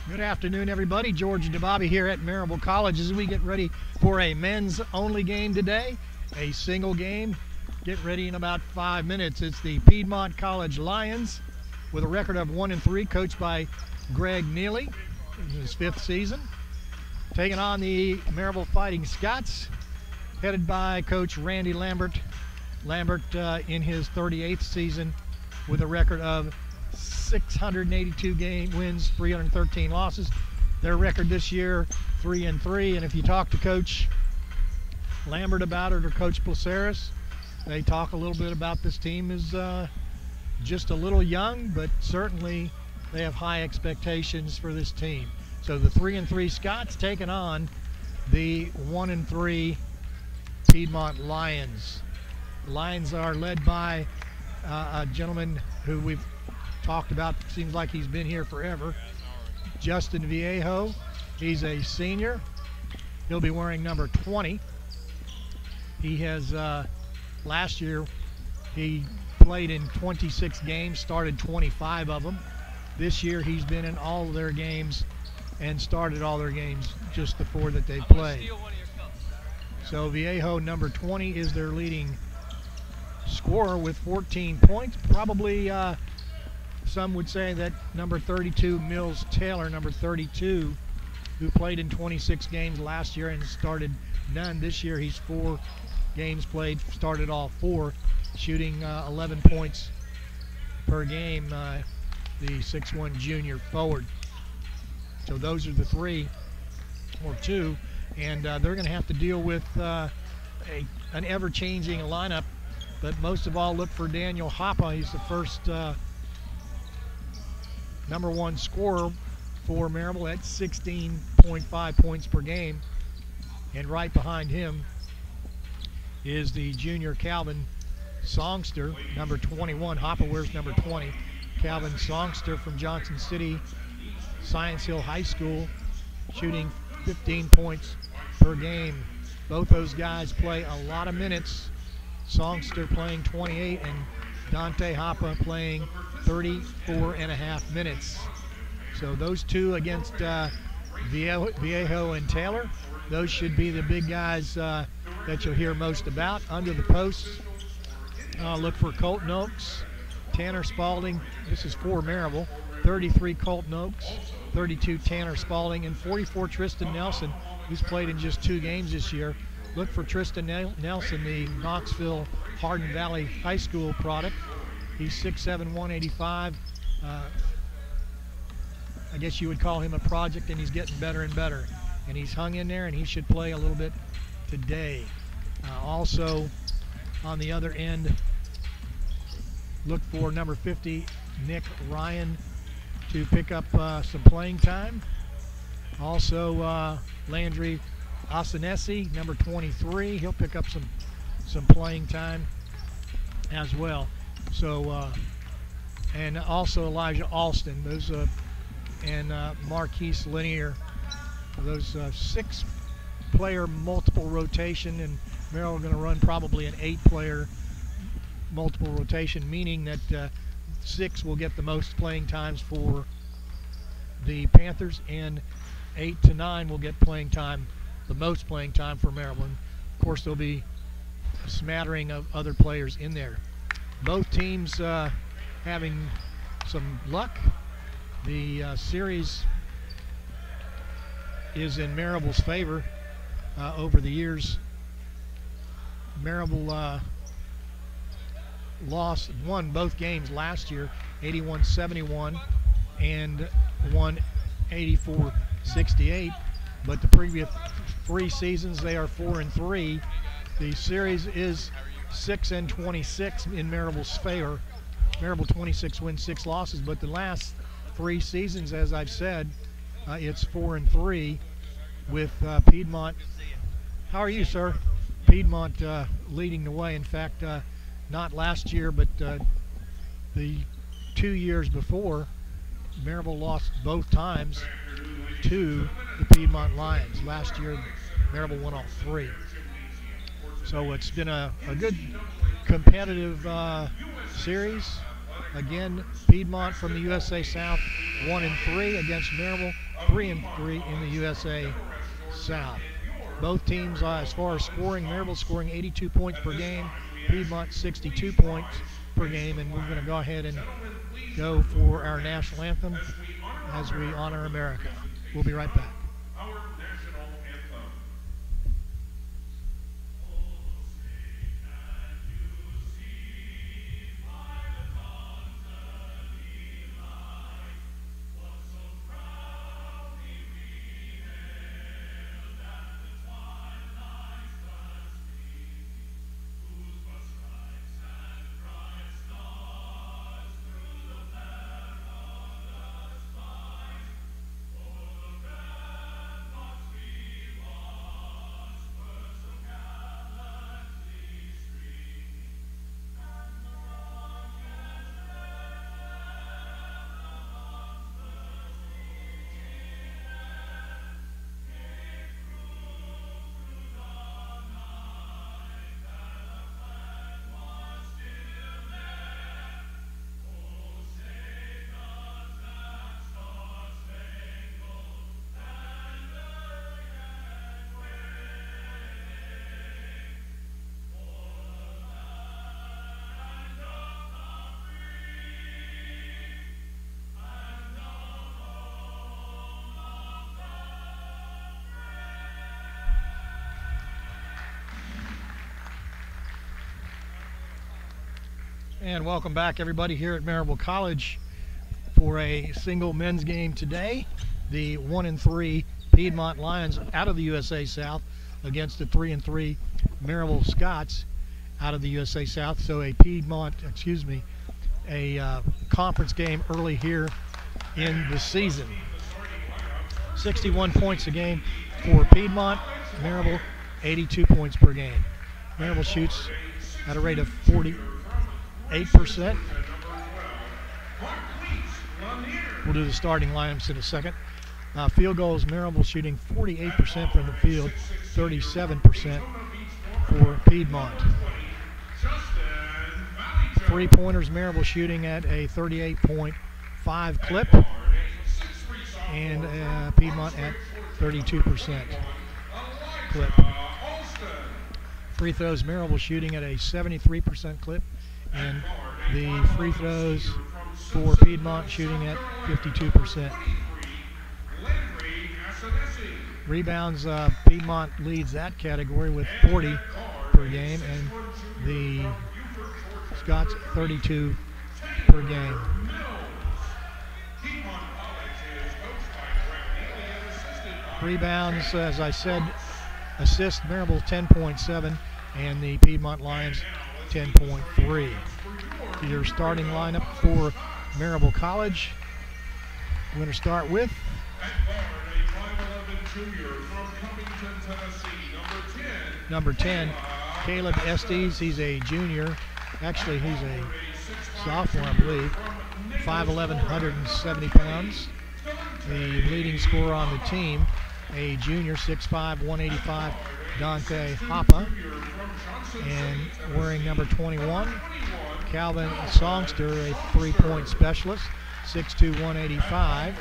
Good afternoon, everybody. George DeBobby here at Maryville College as we get ready for a men's-only game today, a single game. Get ready in about 5 minutes. It's the Piedmont College Lions with a record of 1-3, coached by Greg Neely in his 5th season, taking on the Maryville Fighting Scots, headed by Coach Randy Lambert. Lambert in his 38th season with a record of 682 wins, 313 losses. Their record this year, 3-3. And if you talk to Coach Lambert about it or Coach Placeris, they talk a little bit about this team is just a little young, but certainly they have high expectations for this team. So the 3-3 Scots taking on the 1-3 Piedmont Lions. The Lions are led by a gentleman who we've talked about, seems like he's been here forever, Justin Viejo. He's a senior. He'll be wearing number 20. He has, last year, he played in 26 games, started 25 of them. This year he's been in all of their games and started all their games, just the 4 that they played. So Viejo, number 20, is their leading scorer with 14 points. Probably some would say that number 32, Mills Taylor, number 32, who played in 26 games last year and started none this year. He's 4 games played, started all 4, shooting 11 points per game, the 6'1" junior forward. So those are the 3 or 2, and they're going to have to deal with an ever-changing lineup. But most of all, look for Daniel Hoppe. He's the first number 1 scorer for Maryville at 16.5 points per game. And right behind him is the junior Calvin Songster, number 21. Hoppe wears number 20. Calvin Songster from Johnson City Science Hill High School, shooting 15 points per game. Both those guys play a lot of minutes. Songster playing 28 and Dante Hoppe playing 34.5 minutes. So those 2 against Viejo and Taylor, those should be the big guys that you'll hear most about. Under the posts, look for Colton Oaks, Tanner Spalding. This is for Maryville. 33 Colton Oaks, 32 Tanner Spalding, and 44 Tristan Nelson, who's played in just 2 games this year. Look for Tristan Nelson, the Knoxville Hardin Valley High School product. He's 6'7", 185. I guess you would call him a project, and he's getting better and better. And he's hung in there, and he should play a little bit today. Also, on the other end, look for number 50, Nick Ryan, to pick up some playing time. Also, Landry Asanesi, number 23, he'll pick up some playing time as well. So, and also Elijah Alston, those and Marquise Lanier, those 6-player multiple rotation, and Maryville are going to run probably an 8-player multiple rotation, meaning that 6 will get the most playing times for the Panthers, and 8 to 9 will get playing time, the most playing time for Maryville. Of course, there'll be a smattering of other players in there. Both teams having some luck. The series is in Maryville's favor over the years. Maryville won both games last year, 81-71, and won 84-68. But the previous 3 seasons, they are 4-3. The series is 6-26 in Maryville's favor. Maryville 26 wins, 6 losses, but the last 3 seasons, as I've said, it's 4-3 with Piedmont. How are you, sir? Piedmont leading the way. In fact, not last year, but the 2 years before, Maryville lost both times to the Piedmont Lions. Last year, Maryville won all 3. So it's been a good competitive series. Again, Piedmont from the USA South 1-3 against Maryville, 3-3 in the USA South. Both teams, as far as scoring, Maryville scoring 82 points per game, Piedmont 62 points per game, and we're going to go ahead and go for our national anthem as we honor America. We'll be right back. And welcome back, everybody, here at Maryville College for a single men's game today. The 1-3 Piedmont Lions out of the USA South against the 3-3 Maryville Scots out of the USA South. So a conference game early here in the season. 61 points a game for Piedmont. Maryville 82 points per game. Maryville shoots at a rate of 48%. We'll do the starting lineups in a second. Field goals, Maryville shooting 48% from the field, 37% for Piedmont. Three-pointers, Maryville shooting at a 38.5 clip, and Piedmont at 32% clip. Free throws, Maryville shooting at a 73% clip, and the free throws for Piedmont shooting at 52%. Rebounds, Piedmont leads that category with 40 per game, and the Scots 32 per game. Rebounds, as I said, assists, Maryville 10.7, and the Piedmont Lions 10.3. Your starting lineup for Maryville College. We're going to start with number 10, Caleb Estes. He's a junior. Actually, he's a sophomore, I believe. 5'11", 170 pounds. The leading scorer on the team, a junior, 6'5", 185, Dante Hoppe. And wearing number 21, Calvin Songster, a three-point specialist, 6'2", 185.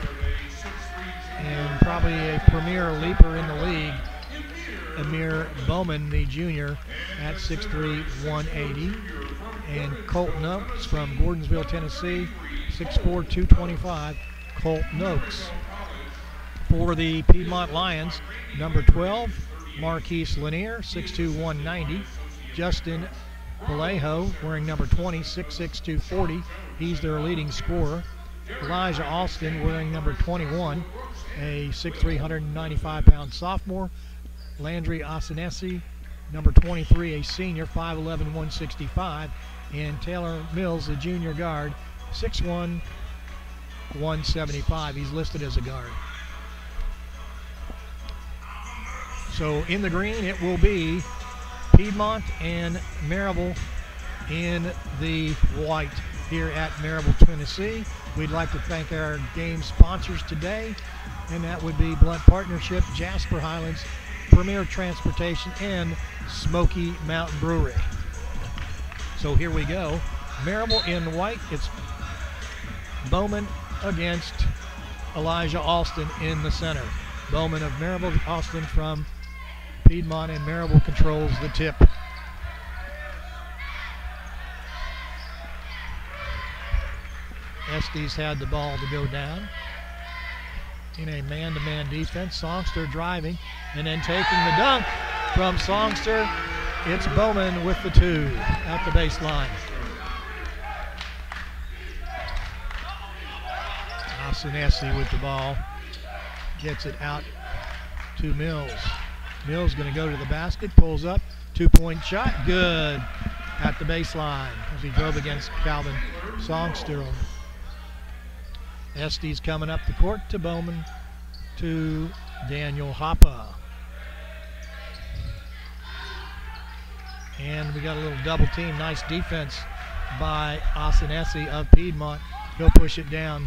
And probably a premier leaper in the league, Amir Bowman, the junior, at 6'3", 180. And Colton Oakes from Gordonsville, Tennessee, 6'4", 225, Colton Oakes. For the Piedmont Lions, number 12, Marquise Lanier, 6'2", 190. Justin Vallejo, wearing number 20, 6'6", 240. He's their leading scorer. Elijah Alston, wearing number 21, a 6'3", 195-pound sophomore. Landry Asanesi, number 23, a senior, 5'11", 165. And Taylor Mills, the junior guard, 6'1", 175. He's listed as a guard. So in the green, it will be Piedmont and Maryville in the white here at Maryville, Tennessee. We'd like to thank our game sponsors today, and that would be Blunt Partnership, Jasper Highlands, Premier Transportation, and Smoky Mountain Brewery. So here we go. Maryville in white. It's Bowman against Elijah Alston in the center. Bowman of Maryville, Alston from Piedmont, and Maryville controls the tip. Estes had the ball to go down in a man-to-man defense. Songster driving and then taking the dunk from Songster. It's Bowman with the 2 at the baseline. Asenesi with the ball. Gets it out to Mills. Mills going to go to the basket, pulls up, 2-point shot, good at the baseline as he drove against Calvin Songster. Estes coming up the court to Bowman to Daniel Hoppe. And we got a little double team. Nice defense by Asenesi of Piedmont. He'll push it down.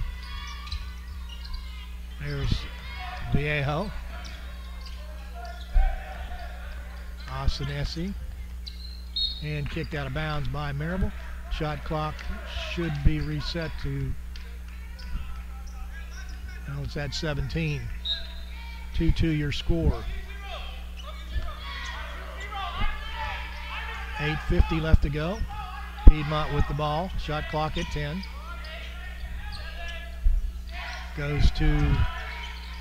There's Viejo. Asenesi. And kicked out of bounds by Maryville. Shot clock should be reset to, well, it's at 17. 2-2 your score. 8:50 left to go. Piedmont with the ball. Shot clock at 10. Goes to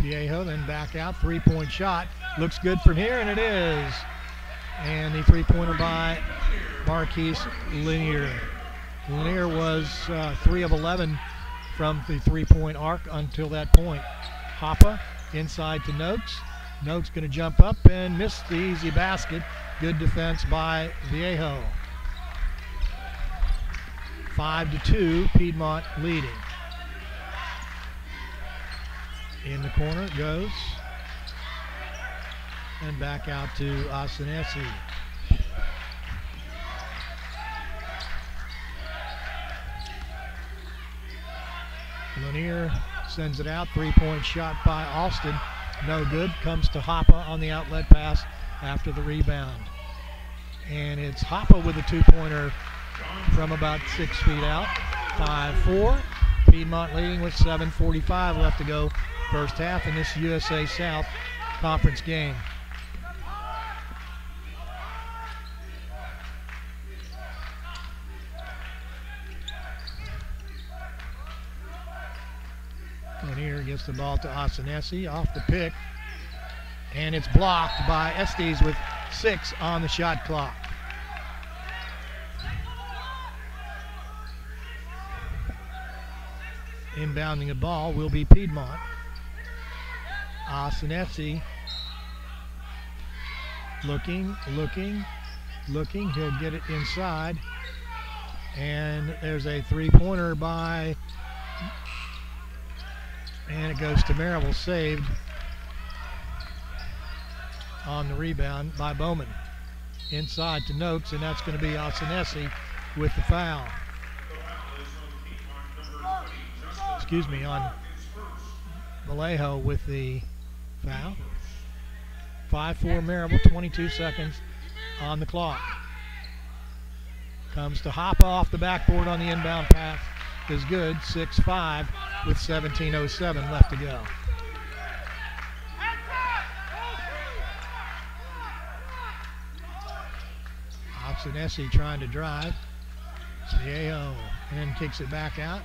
Viejo, then back out. 3-point shot. Looks good from here, and it is. And the 3-pointer by Marquise Lanier. Lanier was 3 of 11 from the 3-point arc until that point. Hoppe inside to Noakes. Noakes going to jump up and miss the easy basket. Good defense by Viejo. 5-2, Piedmont leading. In the corner it goes. And back out to Asenesi. Lanier sends it out. 3-point shot by Alston. No good. Comes to Hoppe on the outlet pass after the rebound. And it's Hoppe with a 2-pointer from about 6 feet out. 5-4. Piedmont leading with 7:45 left to go first half in this USA South Conference game. Lanier gets the ball to Asenesi off the pick, and it's blocked by Estes with 6 on the shot clock. Inbounding the ball will be Piedmont. Asenesi looking. He'll get it inside, and there's a 3-pointer by, and it goes to Maryville, saved on the rebound by Bowman. Inside to Noakes, and that's going to be Asenesi with the foul. Excuse me, on Vallejo with the foul. 5-4 Maryville, 22 seconds on the clock. Comes to Hoppe off the backboard on the inbound pass. Is good, 6-5 with 17:07 left to go. Asenesi trying to drive. Viejo and kicks it back out.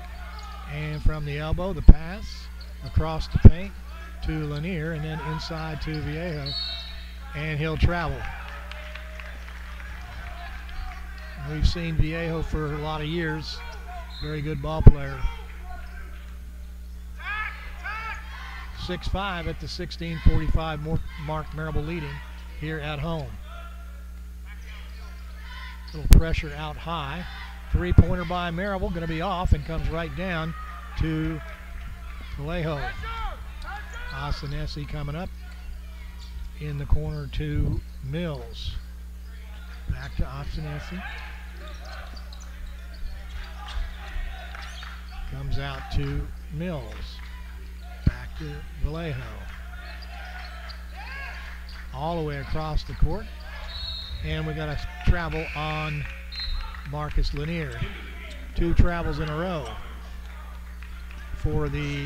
And from the elbow, the pass across the paint to Lanier, and then inside to Viejo, and he'll travel. We've seen Viejo for a lot of years. Very good ball player. 6-5 at the 16:45 mark. Maryville leading here at home. Little pressure out high. 3-pointer by Maryville, going to be off and comes right down to Vallejo. Asenesi coming up in the corner to Mills. Back to Asenesi. Comes out to Mills. Back to Vallejo. All the way across the court. And we got a travel on Marcus Lanier. 2 travels in a row for the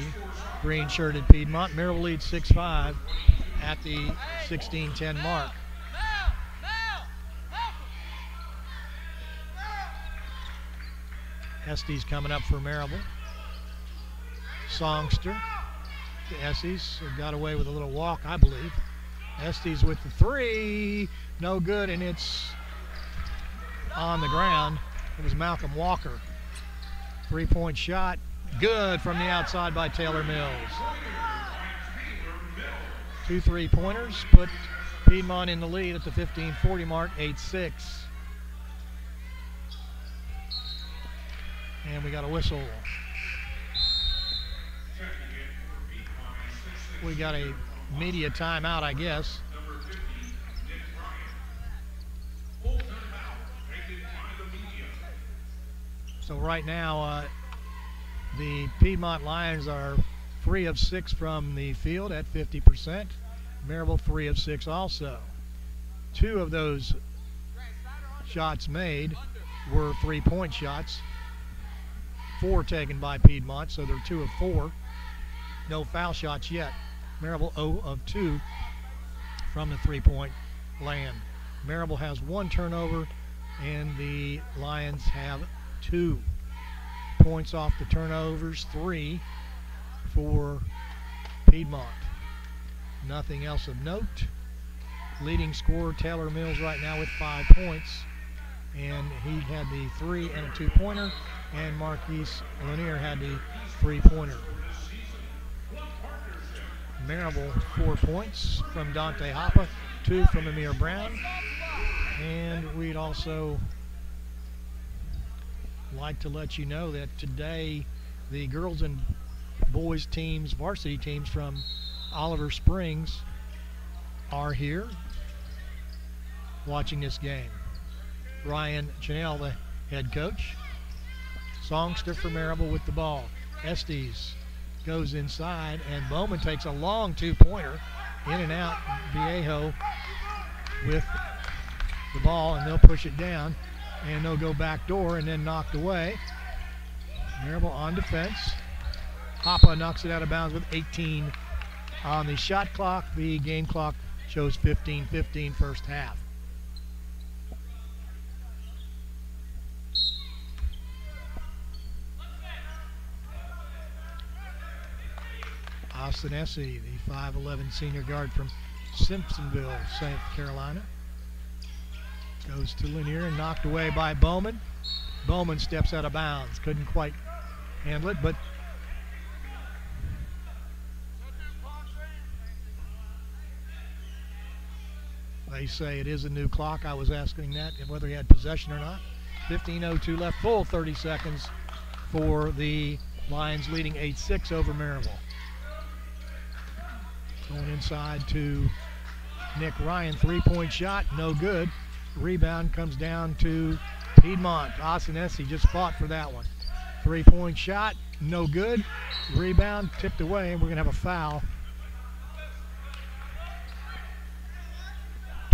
green-shirted Piedmont. Maryville leads 6-5 at the 16-10 mark. Estes coming up for Maryville. Songster to Estes. Got away with a little walk, I believe. Estes with the three. No good, and it's on the ground. It was Malcolm Walker. Three-point shot. Good from the outside by Taylor Mills. 2 3-pointers put Piedmont in the lead at the 15:40 mark, 8-6. And we got a whistle. We got a media timeout, I guess. So right now, the Piedmont Lions are 3 of 6 from the field at 50%. Maryville 3 of 6 also. 2 of those shots made were 3-point shots. 4 taken by Piedmont, so they're 2 of 4. No foul shots yet. Maryville 0 of 2 from the 3-point land. Maryville has 1 turnover, and the Lions have 2 points off the turnovers, 3 for Piedmont. Nothing else of note. Leading scorer Taylor Mills right now with 5 points, and he had the 3 and a 2-pointer, and Marquise Lanier had the 3-pointer. Maryville 4 points from Dante Hoppa, 2 from Amir Brown, and we'd also like to let you know that today the girls and boys teams, varsity teams from Oliver Springs are here watching this game. Ryan Chanel, the head coach. Songster for Maryville with the ball. Estes goes inside, and Bowman takes a long 2-pointer. In and out, Viejo with the ball, and they'll push it down, and they'll go back door and then knocked away. Maryville on defense. Hoppa knocks it out of bounds with 18 on the shot clock. The game clock shows 15-15 first half. Austin Essie, the 5'11 senior guard from Simpsonville, South Carolina, goes to Lanier and knocked away by Bowman. Bowman steps out of bounds. Couldn't quite handle it, but they say it is a new clock. I was asking that, whether he had possession or not. 15:02 left, full 30 seconds for the Lions, leading 8-6 over Maryville. Going inside to Nick Ryan, 3-point shot, no good. Rebound comes down to Piedmont. Austin Essie just fought for that one. 3-point shot, no good. Rebound tipped away, and we're going to have a foul.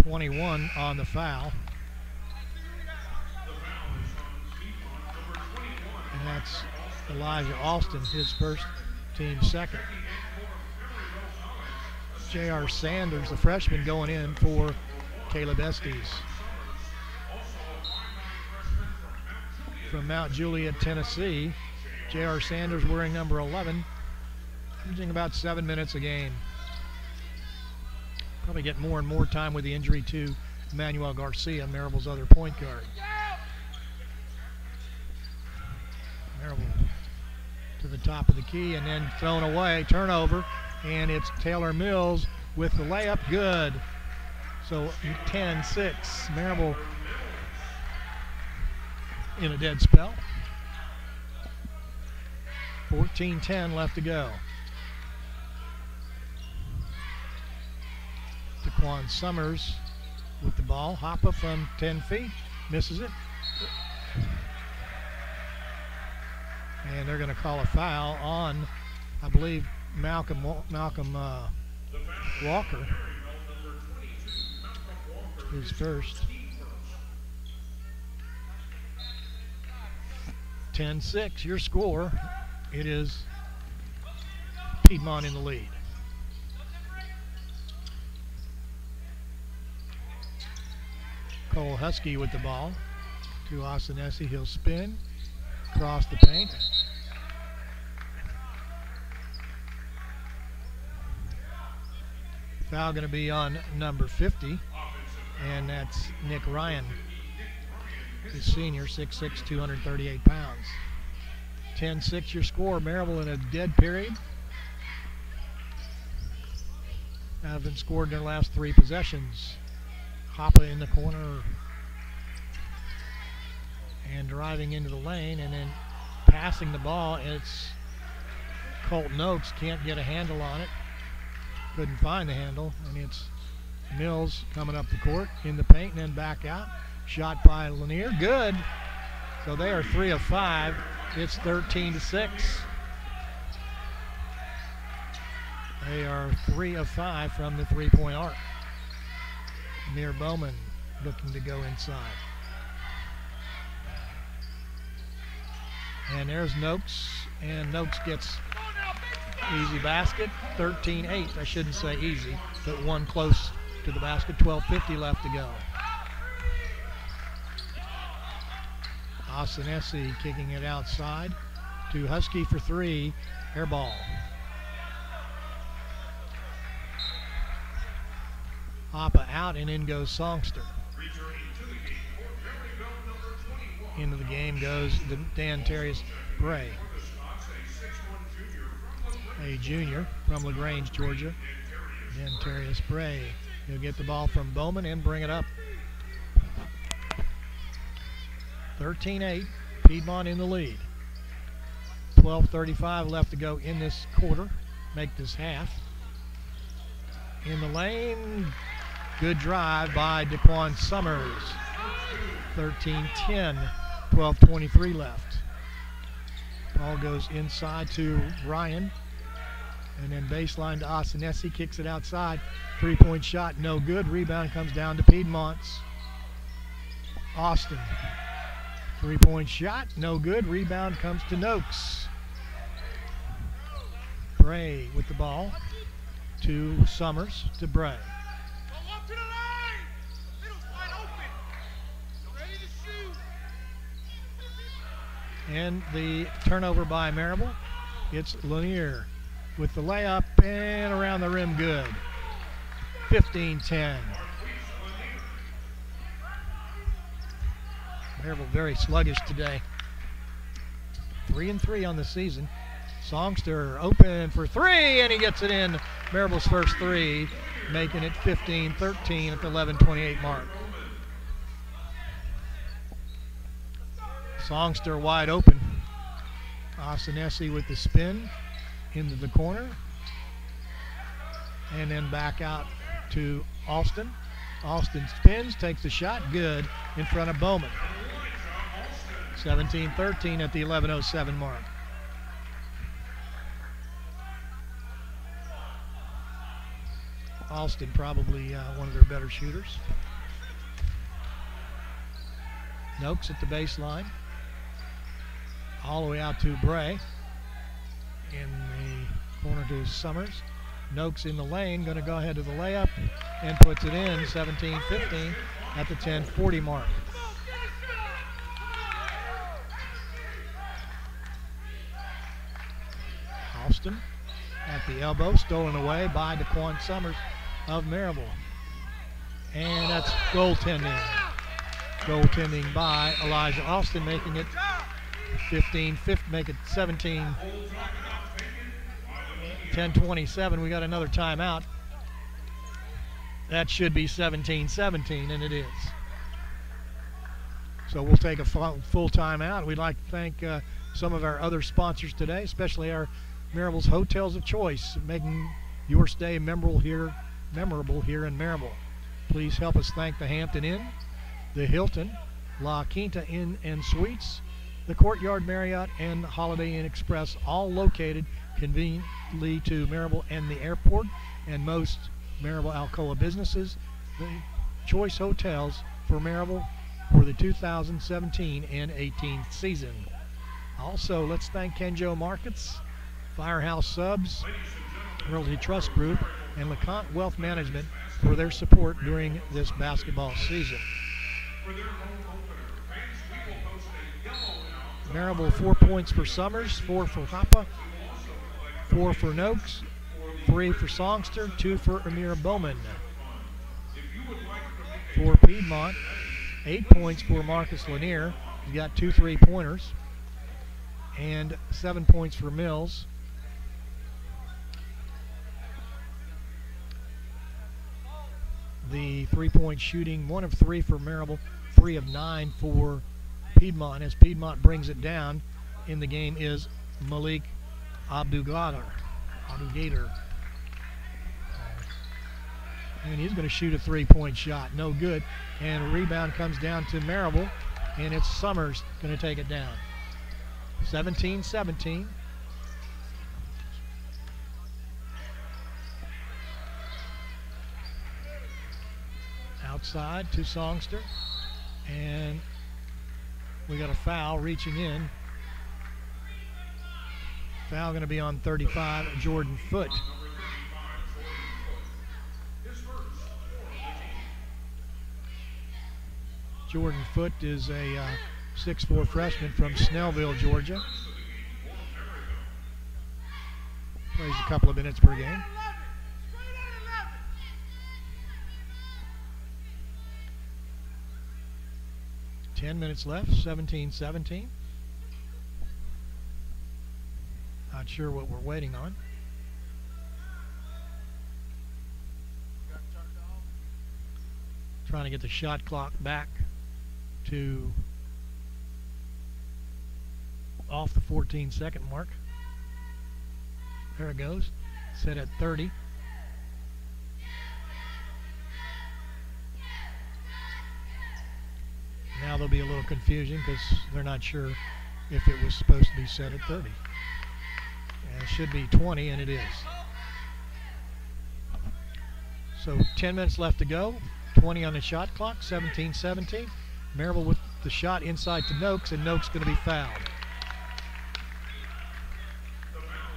21 on the foul. And that's Elijah Alston, his first, team second. J.R. Sanders, the freshman, going in for Caleb Estes. From Mount Juliet, Tennessee, J.R. Sanders wearing number 11, averaging about 7 minutes a game. Probably get more and more time with the injury to Emmanuel Garcia, Maryville's other point guard. Maryville to the top of the key and then thrown away, turnover, and it's Taylor Mills with the layup, good. So 10-6, Maryville in a dead spell. 14-10 left to go. Daquan Summers with the ball. Hoppa from 10 feet. Misses it. And they're going to call a foul on, I believe, Malcolm Walker. His first. 10-6, your score. It is Piedmont in the lead. Cole Husky with the ball to Osanesi. He'll spin across the paint. Foul going to be on number 50, and that's Nick Ryan, the senior, 6'6", 238 pounds. 10-6 your score. Maryville in a dead period. Haven't scored in their last 3 possessions. Hoppa in the corner and driving into the lane and then passing the ball. It's Colton Oaks, can't get a handle on it. Couldn't find the handle, and it's Mills coming up the court in the paint and then back out. Shot by Lanier, good. So they are 3 of 5. It's 13-6. They are 3 of 5 from the 3-point arc. Amir Bowman looking to go inside. And there's Noakes, and Noakes gets easy basket, 13-8. I shouldn't say easy, but one close to the basket, 12:50 left to go. Osanesi kicking it outside to Husky for 3, air ball. Hoppa out, and in goes Songster. Into the game goes Dan Terrius Bray, a junior from LaGrange, Georgia. Dan Terrius Bray. He'll get the ball from Bowman and bring it up. 13-8, Piedmont in the lead. 12:35 left to go in this quarter. Make this half. In the lane, good drive by DeQuan Summers. 13-10, 12:23 left. Ball goes inside to Ryan. And then baseline to Osanesi, kicks it outside. 3-point shot, no good. Rebound comes down to Piedmont's Austin. 3-point shot, no good. Rebound comes to Noakes. Bray with the ball to Summers, to Bray. And the turnover by Maryville. It's Lanier with the layup and around the rim, good. 15-10. Maryville very sluggish today. 3-3 on the season. Songster open for 3, and he gets it in. Maryville's first 3, making it 15-13 at the 11:28 mark. Songster wide open. Osanesi with the spin into the corner. And then back out to Alston. Alston spins, takes the shot, good, in front of Bowman. 17-13 at the 11:07 mark. Alston probably one of their better shooters. Noakes at the baseline. All the way out to Bray. In the corner to Summers. Noakes in the lane, going to go ahead to the layup and puts it in. 17-15 at the 10:40 mark. Alston at the elbow, stolen away by DeQuan Summers of Maryville. And that's goaltending. Goaltending by Elijah Alston, making it 15-15, make it 17. 10:27, we got another timeout. That should be 17-17, and it is. So we'll take a full timeout. We'd like to thank some of our other sponsors today, especially our Maryville's Hotels of Choice, making your stay memorable here in Maryville. Please help us thank the Hampton Inn, the Hilton, La Quinta Inn and Suites, the Courtyard Marriott, and Holiday Inn Express, all located conveniently to Maryville and the airport, and most Maryville Alcoa businesses. The choice hotels for Maryville for the 2017 and 18 season. Also, let's thank Kenjo Markets Firehouse Subs, Realty Trust Group, and LeConte Wealth Management for their support during this basketball season. Maryville 4 points for Summers, 4 for Hoppe, 4 for Noakes, 3 for Songster, 2 for Amir Bowman. For Piedmont, 8 points for Marcus Lanier. He's got 2 3-pointers. And 7 points for Mills. The 3-point shooting, 1 of 3 for Maryville, 3 of 9 for Piedmont. As Piedmont brings it down in the game is Malik Abdul-Gader. And he's going to shoot a 3-point shot. No good. And a rebound comes down to Maryville, and it's Summers going to take it down. 17-17. Outside to Songster. And we got a foul reaching in. Foul going to be on 35, Jordan Foote. Jordan Foote is a 6'4" freshman from Snellville, Georgia. Plays a couple of minutes per game. Ten minutes left, 17-17. Not sure what we're waiting on. Trying to get the shot clock back to off the 14-second mark. There it goes, set at 30. Now there'll be a little confusion because they're not sure if it was supposed to be set at 30. And it should be 20, and it is. So 10 minutes left to go, 20 on the shot clock, 17-17. Maryville with the shot inside to Noakes, and Noakes going to be fouled.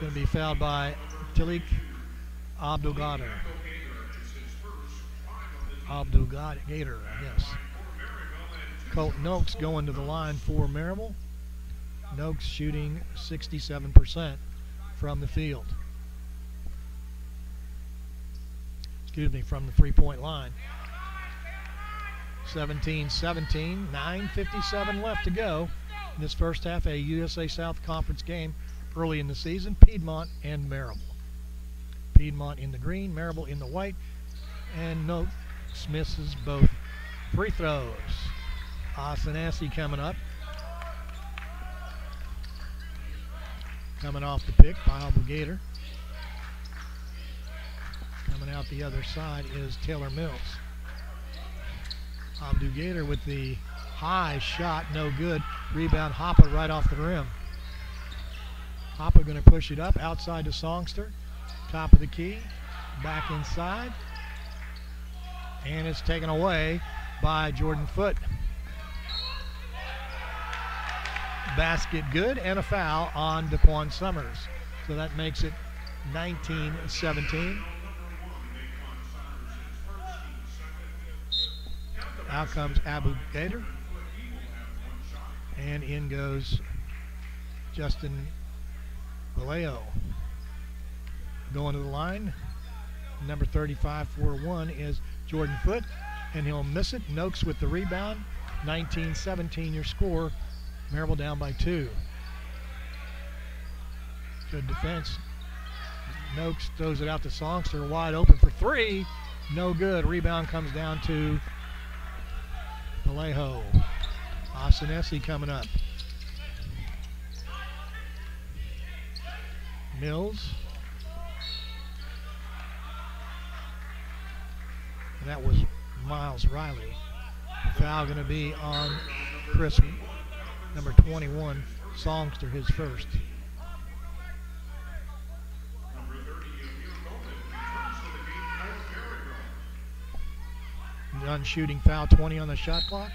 Going to be fouled by Malik Abdul-Gader. Abdul-Gader, yes. Colton Noakes going to the line for Maryville. Noakes shooting 67% from the field. Excuse me, from the three-point line. 17-17, 9:57 left to go in this first half, a USA South Conference game early in the season. Piedmont and Maryville. Piedmont in the green, Maryville in the white, and Noakes misses both free throws. Osanasi coming up. Coming off the pick by Abdul-Gader. Coming out the other side is Taylor Mills. Abdul-Gader with the high shot, no good. Rebound, Hoppe right off the rim. Hoppe going to push it up outside to Songster. Top of the key, back inside. And it's taken away by Jordan Foote. Basket good and a foul on Daquan Summers. So that makes it 19-17. Out comes Abdul-Gader. And in goes Justin Vallejo. Going to the line. Number 35 for 1 is Jordan Foote, and he'll miss it. Noakes with the rebound. 19-17 your score. Maryville down by 2. Good defense. Noakes throws it out to Songster, wide open for 3. No good. Rebound comes down to Vallejo. Osanesi coming up. Mills. And that was Miles Riley. Foul going to be on Chris, number 21, Songster, his first. Non-shooting foul, 20 on the shot clock.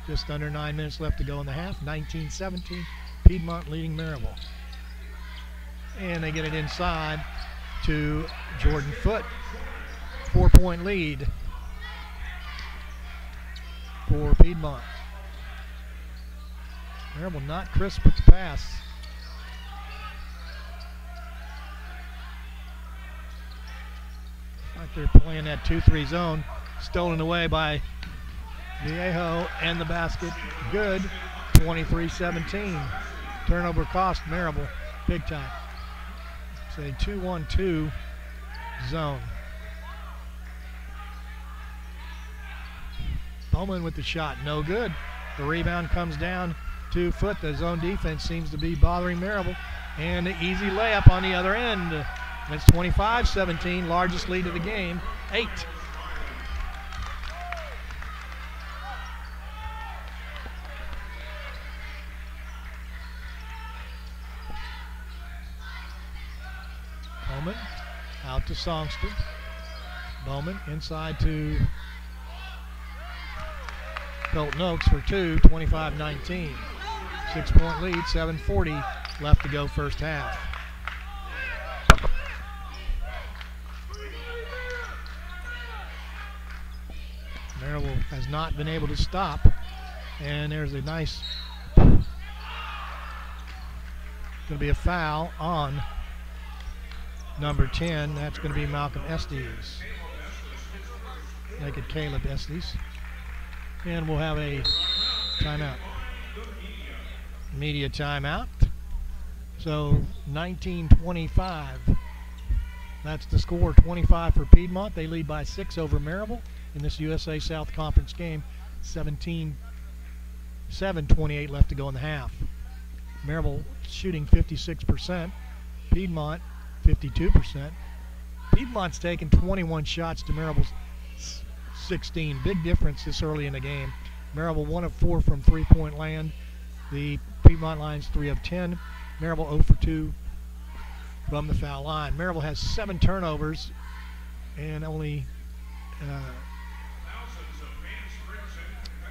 Just under 9 minutes left to go in the half. 19-17, Piedmont leading Maryville. and they get it inside to Jordan Foote. 4-point lead for Piedmont. Maryville not crisp with the pass. Like they're playing that 2-3 zone. Stolen away by Viejo, and the basket good. 23-17. Turnover cost Maryville big time. It's a 2-1-2 zone. Bowman with the shot, no good. The rebound comes down to Foote. The zone defense seems to be bothering Maryville. And the easy layup on the other end. It's 25-17, largest lead of the game, 8. Bowman out to Songster. Bowman inside to Colton Oaks for 2, 25-19. 6-point lead, 7:40 left to go first half. Maryville has not been able to stop, and there's a nice, going to be a foul on number 10. That's going to be Malcolm Estes. Make it Caleb Estes. And we'll have a timeout. Media timeout. So 19-25. That's the score, 25 for Piedmont. They lead by 6 over Maryville in this USA South Conference game. 17-7-28 left to go in the half. Maryville shooting 56%. Piedmont 52%. Piedmont's taken 21 shots to Maryville's 16. Big difference this early in the game. Maryville 1 of 4 from three-point land. The Piedmont line's 3 of 10. Maryville 0 for 2 from the foul line. Maryville has 7 turnovers and only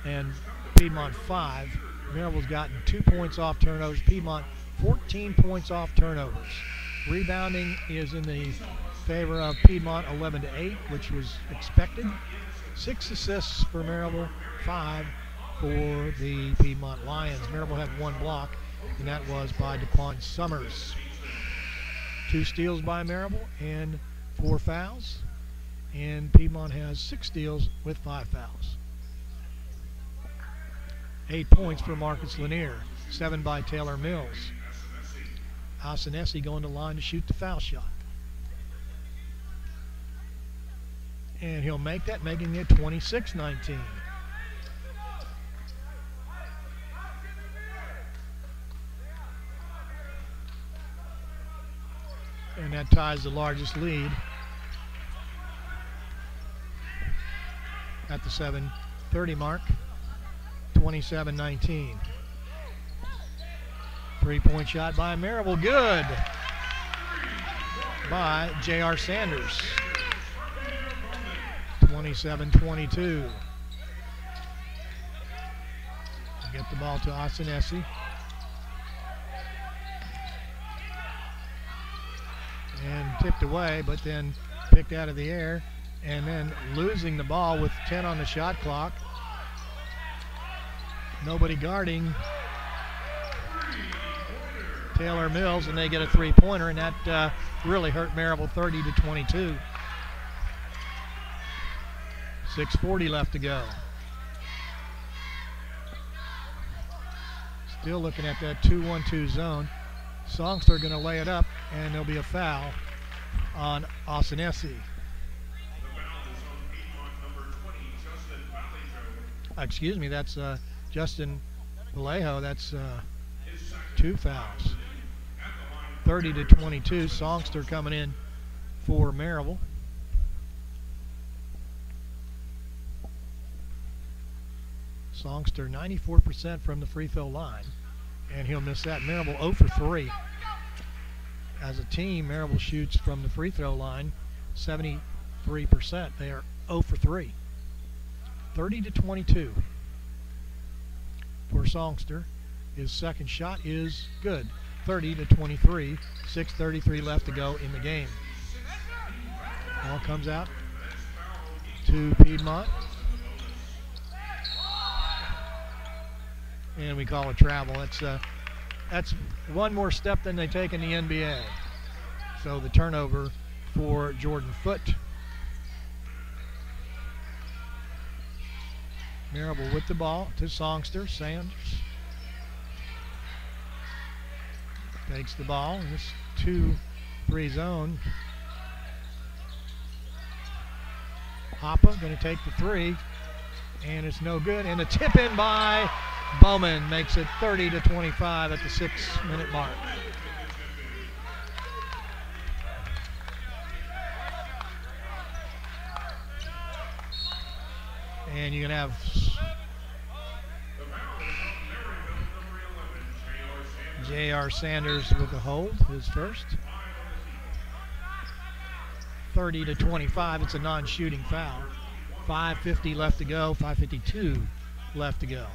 and Piedmont 5. Maryville's gotten 2 points off turnovers. Piedmont 14 points off turnovers. Rebounding is in the favor of Piedmont, 11-8, which was expected. 6 assists for Maryville, 5 for the Piedmont Lions. Maryville had 1 block, and that was by DeQuan Summers. 2 steals by Maryville and 4 fouls. And Piedmont has 6 steals with 5 fouls. 8 points for Marcus Lanier, 7 by Taylor Mills. Asanesi going to line to shoot the foul shot. And he'll make that, making it 26-19. And that ties the largest lead at the 7:30 mark, 27-19. 3-point shot by Maryville, good by J.R. Sanders. 27-22. Get the ball to Asanesi. And tipped away, but then picked out of the air, and then losing the ball with 10 on the shot clock. Nobody guarding Taylor Mills, and they get a 3-pointer, and that really hurt Maryville, 30-22. 6:40 left to go. Still looking at that 2-1-2 zone. Songster going to lay it up, and there'll be a foul on Asanesi. Excuse me, that's Justin Vallejo. That's 2 fouls. 30-22. Songster coming in for Maryville. Songster 94% from the free throw line, and he'll miss that. Maryville 0 for 3. As a team, Maryville shoots from the free throw line 73%. They are 0 for 3. 30-22 for Songster. His second shot is good. 30-23. 6:33 left to go in the game. Ball comes out to Piedmont. And we call it travel. That's one more step than they take in the NBA. So the turnover for Jordan Foote. Maryville with the ball to Songster. Sanders takes the ball in this 2-3 zone. Hoppa going to take the three, and it's no good. And a tip in by Bowman makes it 30-25 at the 6-minute mark. And you can have J.R. Sanders with the hold, his first. 30-25, it's a non-shooting foul. 5:50 left to go, 5:52 left to go.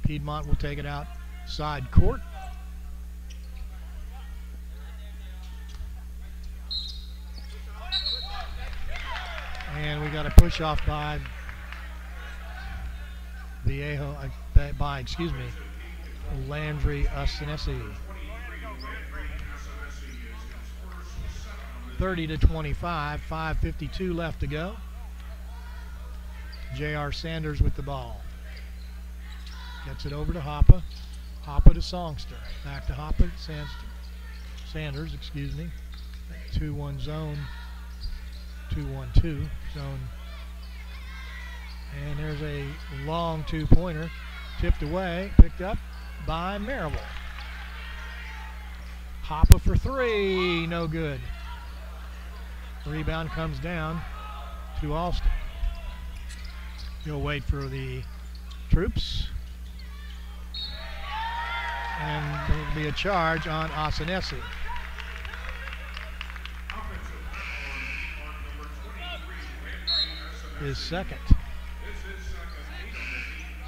Piedmont will take it outside court. And we got a push off by Landry Asenesi. 30-25, 5:52 left to go. J.R. Sanders with the ball. Gets it over to Hoppa. Hoppa to Songster. Back to Hoppa. Sanders, 2-1 zone. 2-1-2 zone. And there's a long two-pointer. Tipped away. Picked up by Maryville. Hoppa for three. No good. Rebound comes down to Alston. He'll wait for the troops. And there will be a charge on Asenesi. His second.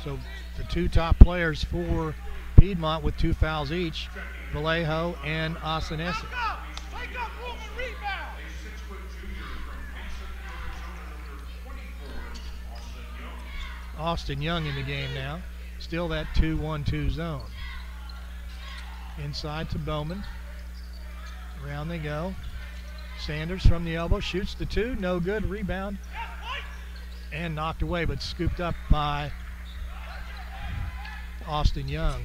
So the two top players for Piedmont with 2 fouls each, Vallejo and Asenesi. Austin Young in the game now. Still that 2-1-2 zone. Inside to Bowman. Around they go. Sanders from the elbow shoots the two. No good. Rebound. And knocked away, but scooped up by Austin Young.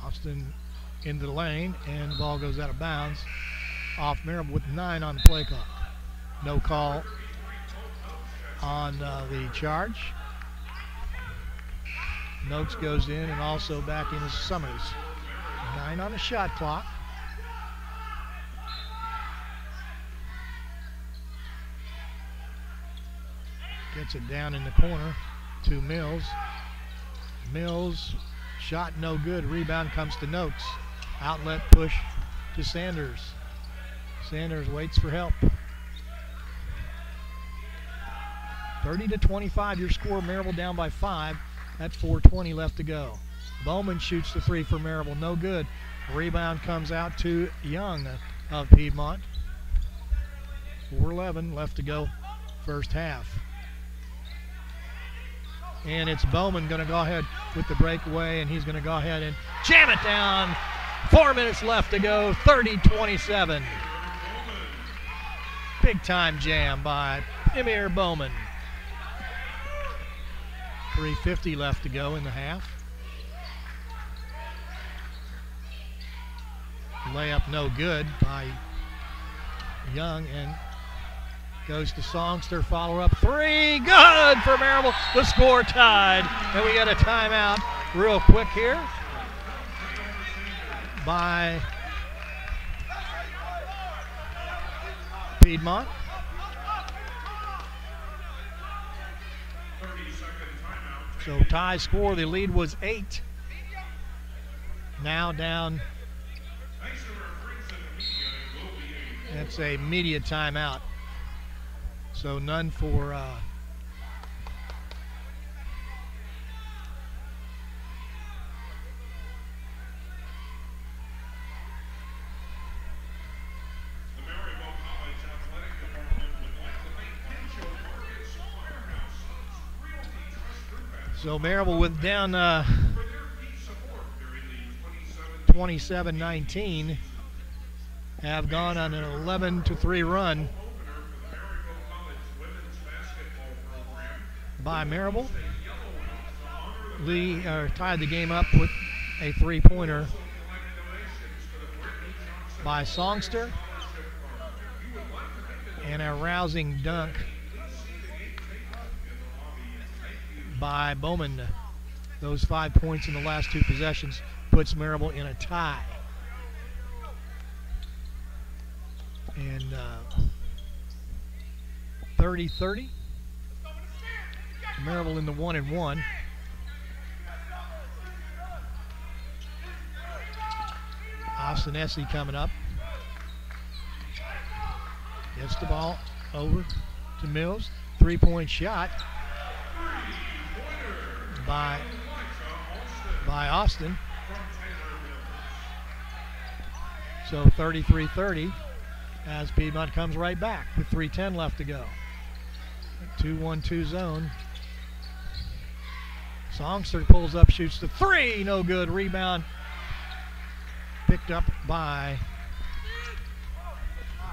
Austin into the lane, and the ball goes out of bounds off Maryville with 9 on the play clock. No call on the charge. Noakes goes in, and also back in is Summers. 9 on the shot clock. Gets it down in the corner to Mills. Mills, shot no good. Rebound comes to Noakes. Outlet push to Sanders. Sanders waits for help. 30-25 your score. Maryville down by 5 at 4:20 left to go. Bowman shoots the three for Maryville. No good. Rebound comes out to Young of Piedmont. 4:11 left to go first half. And it's Bowman going to go ahead with the breakaway, and he's going to go ahead and jam it down. 4 minutes left to go, 30-27. Big time jam by Emir Bowman. 3:50 left to go in the half. Layup no good by Young, and goes to Songster. Follow-up three. Good for Maryville. The score tied. And we got a timeout real quick here by Piedmont. So tie score. The lead was 8. Now down That's a media timeout. So none for so Maryville with down 27-19 have gone on an 11-3 run by Maryville. Lee tied the game up with a three-pointer by Songster and a rousing dunk by Bowman. Those 5 points in the last two possessions puts Maryville in a tie. And 30-30. Maryville in the 1-1. Ostenesi coming up. Gets the ball over to Mills. Three-point shot by Austin. So 33-30 as Piedmont comes right back with 3:10 left to go. 2-1-2 zone. Songster pulls up, shoots the three, no good. Rebound picked up by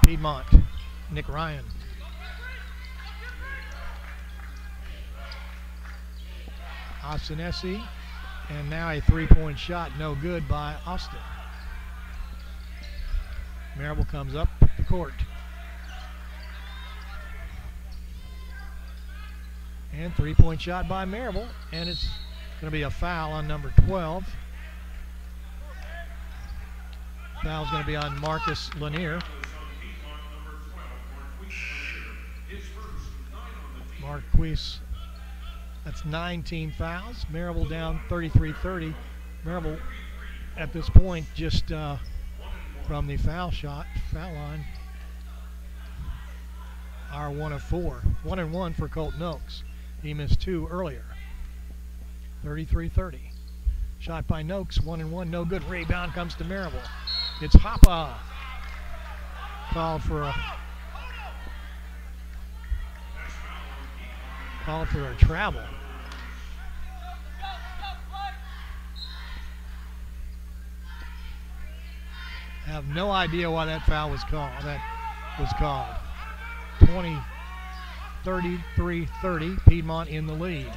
Piedmont. Nick Ryan. Ostenesi, and now a three-point shot, no good by Austin. Maryville comes up the court. And three-point shot by Maryville, and it's going to be a foul on number 12. Foul's going to be on Marcus Lanier. Marquise, that's 9 fouls. Maryville down 33-30. Maryville at this point just from the foul line are 1 of 4. 1-1 for Colton Oaks. He missed 2 earlier. 33-30. Shot by Noakes, 1-1, no good. Rebound comes to Maryville. It's Hoppe. Called for a travel. I have no idea why that foul was called. 33-30, Piedmont in the lead.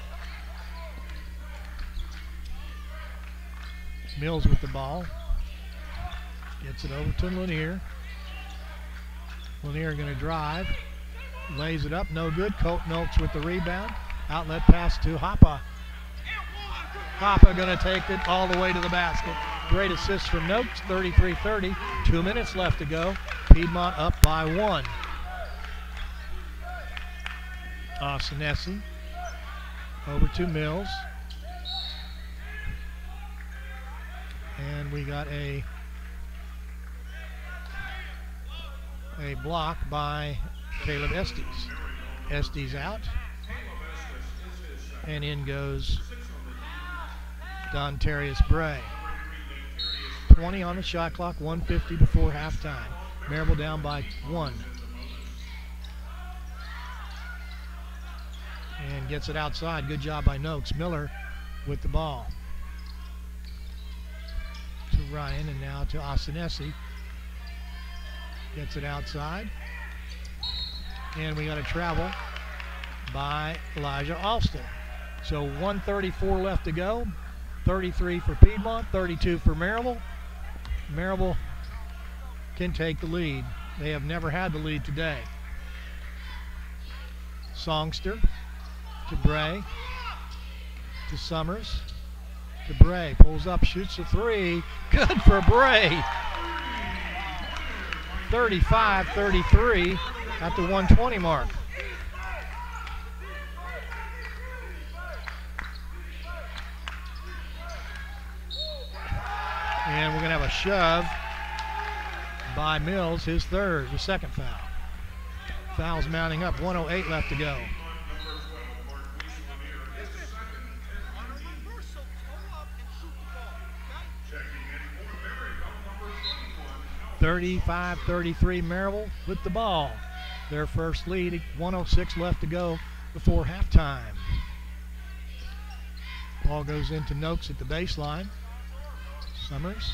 Mills with the ball. Gets it over to Lanier. Lanier going to drive. Lays it up, no good. Colton Oaks with the rebound. Outlet pass to Hoppe. Hoppe going to take it all the way to the basket. Great assist from Noakes, 33-30. 2 minutes left to go. Piedmont up by 1. Ostenesi over to Mills. And we got a block by Caleb Estes. Estes out. And in goes Dontarius Bray. 20 on the shot clock, 1:50 before halftime. Maryville down by 1. And gets it outside. Good job by Noakes. Miller with the ball. To Ryan and now to Ostenesi. Gets it outside. And we got a travel by Elijah Alston. So 1:34 left to go. 33 for Piedmont, 32 for Maryville. Maryville can take the lead. They have never had the lead today. Songster to Bray, to Summers, to Bray. Pulls up, shoots a three. Good for Bray. 35-33 at the 1:20 mark. And we're going to have a shove by Mills, his third, the second foul. Fouls mounting up, 1:08 left to go. 35-33 Maryville with the ball. Their first lead, 1:06 left to go before halftime. Ball goes into Noakes at the baseline. Summers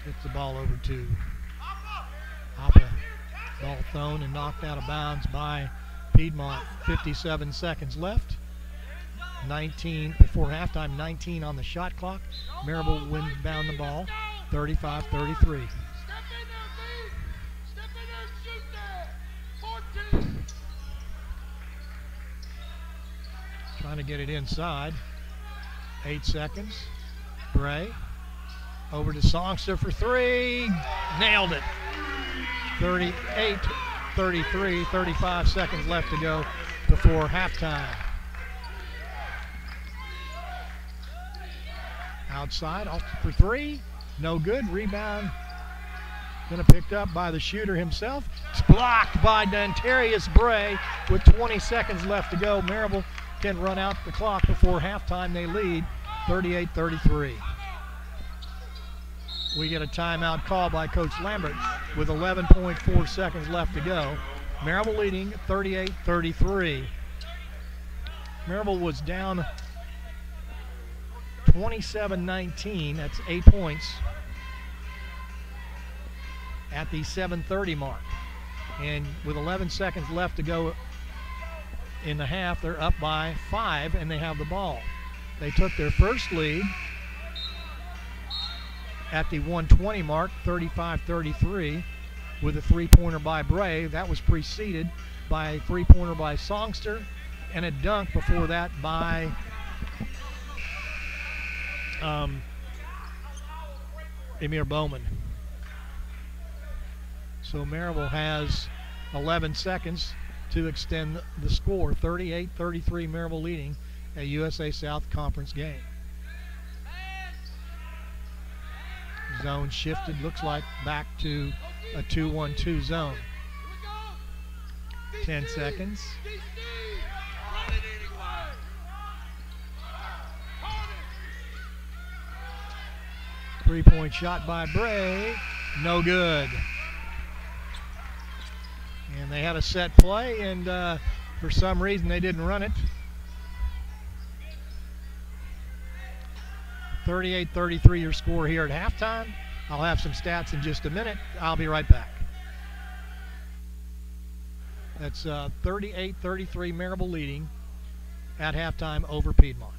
gets the ball over to Hoppa. Ball thrown and knocked out of bounds by Piedmont. 57 seconds left. 19 before halftime, 19 on the shot clock. Maryville wins down the ball, 35-33. Trying to get it inside. 8 seconds. Bray over to Songster for three. Nailed it. 38-33. 35 seconds left to go before halftime. Outside for three. No good. Rebound. Gonna picked up by the shooter himself. It's blocked by Dantarius Bray with 20 seconds left to go. Maryville can run out the clock before halftime. They lead 38-33. We get a timeout call by Coach Lambert with 11.4 seconds left to go. Maryville leading 38-33. Maryville was down 27-19. That's 8 points at the 7:30 mark. And with 11 seconds left to go in the half, they're up by 5 and they have the ball. They took their first lead at the 1:20 mark, 35-33, with a three-pointer by Bray. That was preceded by a three-pointer by Songster and a dunk before that by Emir Bowman. So Maryville has 11 seconds to extend the score. 38-33 Maryville leading a USA South Conference game. Zone shifted, looks like back to a 2-1-2 zone. 10 seconds. Three-point shot by Bray, no good. And they had a set play, and for some reason they didn't run it. 38-33 your score here at halftime. I'll have some stats in just a minute. I'll be right back. That's 38-33 Maryville leading at halftime over Piedmont.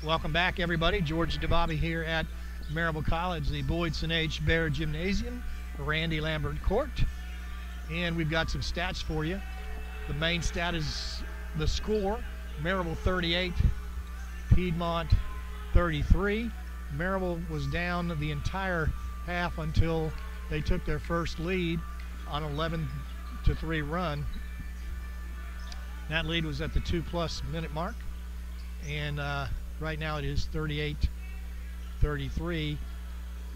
Welcome back, everybody. George DeBobby here at Maryville College, the Boydson H. Baird Gymnasium, Randy Lambert Court. And we've got some stats for you. The main stat is the score. Maryville 38, Piedmont 33. Maryville was down the entire half until they took their first lead on 11-3 run. That lead was at the 2+ minute mark. And right now it is 38-33.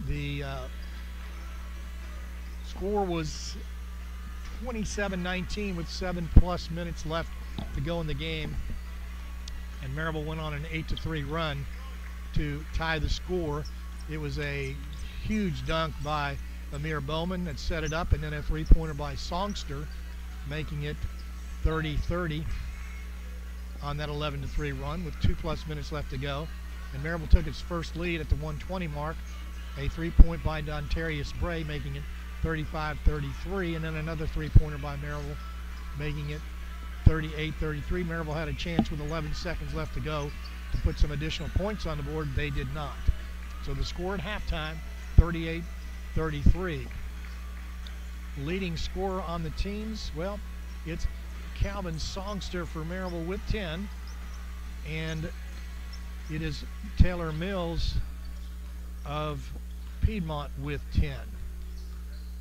The score was 27-19 with 7+ minutes left to go in the game. And Maryville went on an 8-3 run to tie the score. It was a huge dunk by Amir Bowman that set it up, and then a three-pointer by Songster, making it 30-30. On that 11-3 run with 2+ minutes left to go. And Maryville took its first lead at the 120 mark. A three-point by Dontarius Bray, making it 35-33, and then another three-pointer by Maryville, making it 38-33. Maryville had a chance with 11 seconds left to go to put some additional points on the board. They did not. So the score at halftime, 38-33. Leading scorer on the teams, well, it's Calvin Songster for Maryville with 10, and it is Taylor Mills of Piedmont with 10.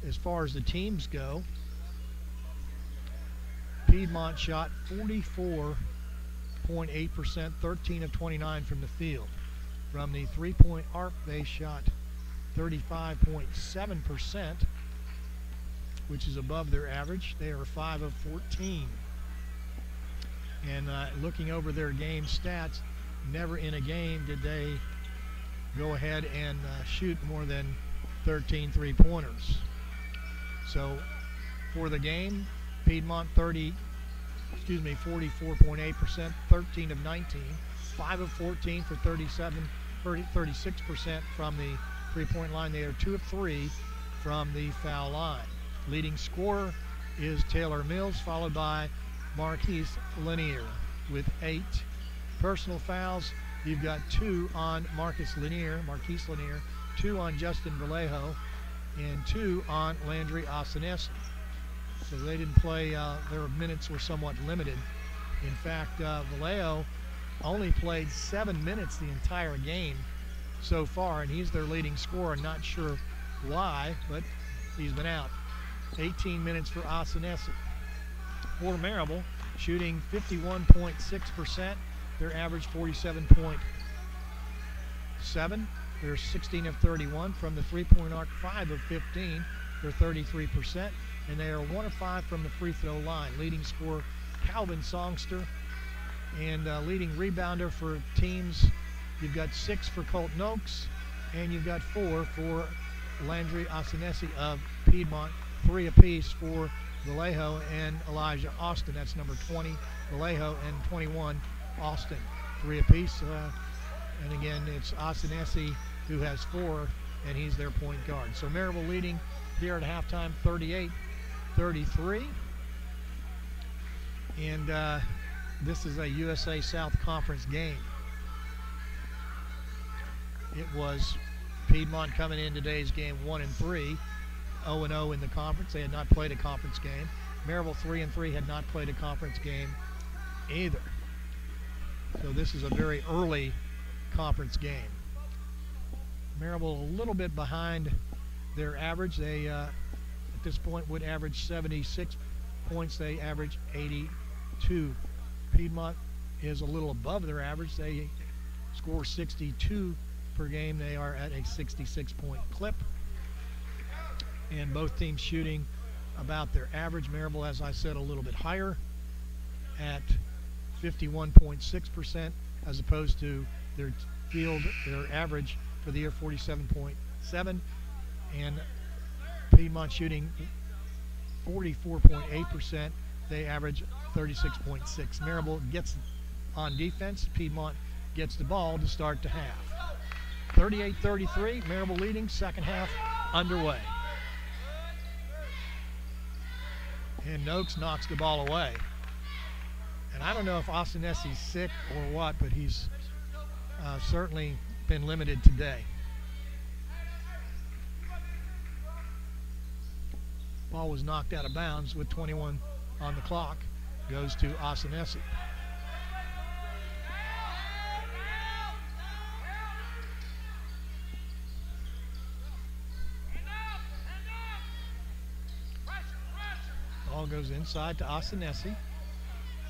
As far as the teams go, Piedmont shot 44.8%, 13 of 29 from the field. From the three-point arc, they shot 35.7%, which is above their average. They are 5 of 14. And looking over their game stats, never in a game did they go ahead and shoot more than 13 three-pointers. So for the game, Piedmont 44.8%, 13 of 19, 5 of 14 for 36% from the three-point line. They are 2 of 3 from the foul line. Leading scorer is Taylor Mills, followed by Marquise Lanier with 8 personal fouls. You've got 2 on Marquise Lanier, 2 on Justin Vallejo, and 2 on Landry Osanesi. So they didn't play, their minutes were somewhat limited. In fact, Vallejo only played 7 minutes the entire game so far, and he's their leading scorer. Not sure why, but he's been out. 18 minutes for Osanesi. For Maryville, shooting 51.6%. Their average 47.7. They're 16 of 31 from the three-point arc, 5 of 15. They're 33%, and they are 1 of 5 from the free throw line. Leading scorer Calvin Songster, and leading rebounder for teams, you've got 6 for Colton Oaks, and you've got 4 for Landry Osanesi of Piedmont, 3 apiece for Vallejo and Elijah Austin. That's number 20, Vallejo, and 21, Austin. 3 apiece. And again, it's Osanesi who has 4, and he's their point guard. So Maryville leading here at halftime, 38-33. And this is a USA South Conference game. It was Piedmont coming in today's game 1-3. 0-0 in the conference. They had not played a conference game. Maryville 3-3 had not played a conference game either. So this is a very early conference game. Maryville a little bit behind their average. They at this point would average 76 points. They average 82. Piedmont is a little above their average. They score 62 per game. They are at a 66-point clip. And both teams shooting about their average. Maryville, as I said, a little bit higher at 51.6%, as opposed to their average for the year 47.7, and Piedmont shooting 44.8%. They average 36.6. Maryville gets on defense. Piedmont gets the ball to start the half. 38-33, Maryville leading, second half underway. And Noakes knocks the ball away. And I don't know if Osanesi's sick or what, but he's certainly been limited today. Ball was knocked out of bounds with 21 on the clock. Goes to Osanesi. Ball goes inside to Osanesi.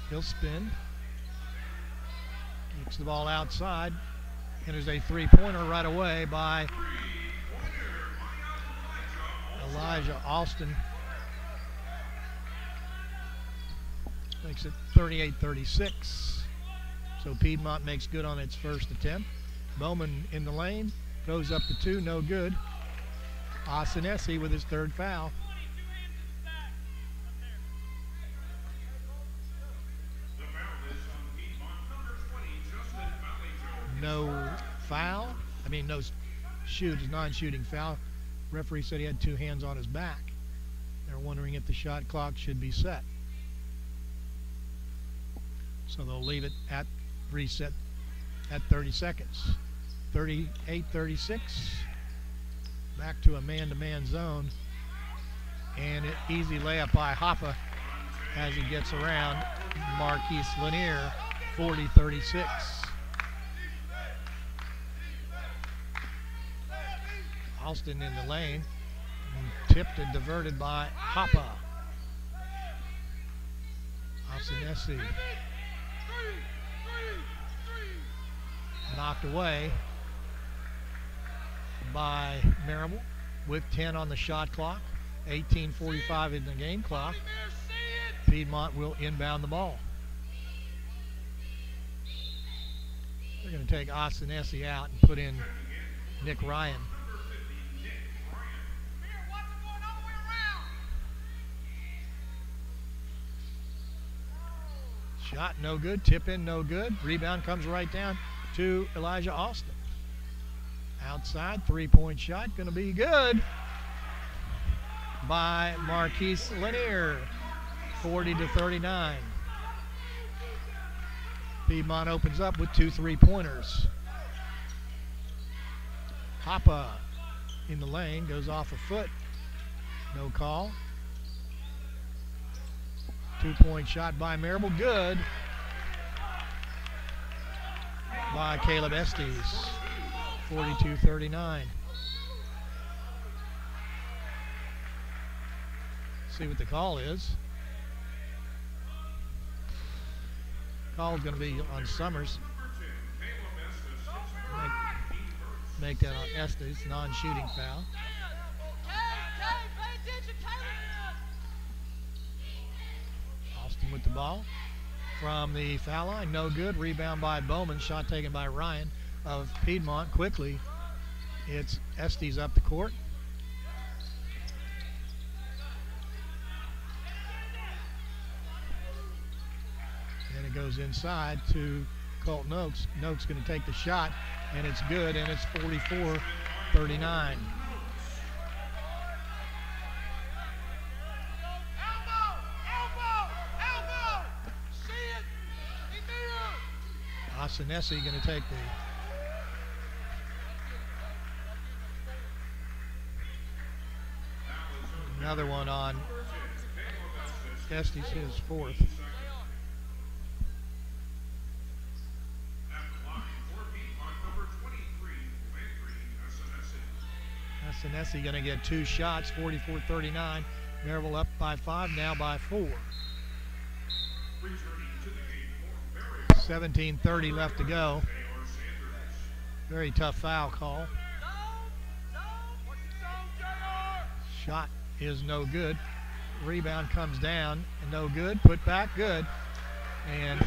He'll spin. Kicks the ball outside. And there's a three-pointer right away by Elijah Alston. Makes it 38-36. So Piedmont makes good on its first attempt. Bowman in the lane. Goes up to two. No good. Osanesi with his third foul. No foul. I mean, no shoot is non-shooting foul. Referee said he had two hands on his back. They're wondering if the shot clock should be set. So they'll leave it at reset at 30 seconds. 38-36. Back to a man-to-man zone. And an easy layup by Hoffa as he gets around Marquise Lanier. 40-36. Alston in the lane, tipped and diverted by Hoppa. Osanesi knocked away by Maryville with 10 on the shot clock, 18:45 in the game clock. Piedmont will inbound the ball. They're going to take Osanesi out and put in Nick Ryan. Shot no good, tip in no good. Rebound comes right down to Elijah Alston. Outside, three-point shot, going to be good by Marquise Lanier. 40-39. Piedmont opens up with 2 3-pointers. Hoppa in the lane, goes off a foot. No call. 2-point shot by Maryville, good by Caleb Estes. 42-39. See what the call is. Call is going to be on Summers. Make that on Estes, non-shooting foul. Alston with the ball from the foul line, no good. Rebound by Bowman, shot taken by Ryan of Piedmont. Quickly, it's Estes up the court. And it goes inside to Colton Oaks. Oaks going to take the shot, and it's good, and it's 44-39. Osanesi going to take another one on Estes, his fourth. Osanesi going to get 2 shots, 44-39. Maryville up by 5, now by 4. 17:30 left to go. Very tough foul call. Shot is no good. Rebound comes down and no good. Put back, good. And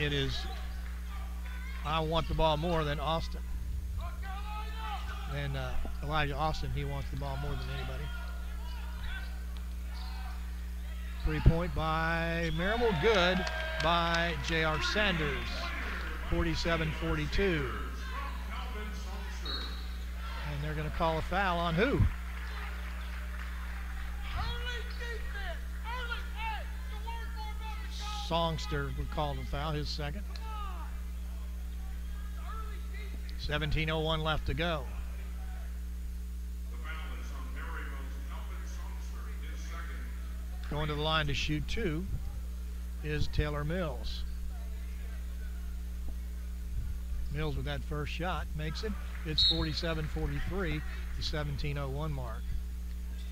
it is, I want the ball more than Austin. And Elijah Austin, he wants the ball more than anybody. 3-point by Maryville, good by J.R. Sanders. 47-42. And they're going to call a foul on who? Songster would call the foul, his second. 17:01 left to go. Going to the line to shoot two is Taylor Mills. Mills with that first shot makes it. It's 47-43, the 17:01 mark.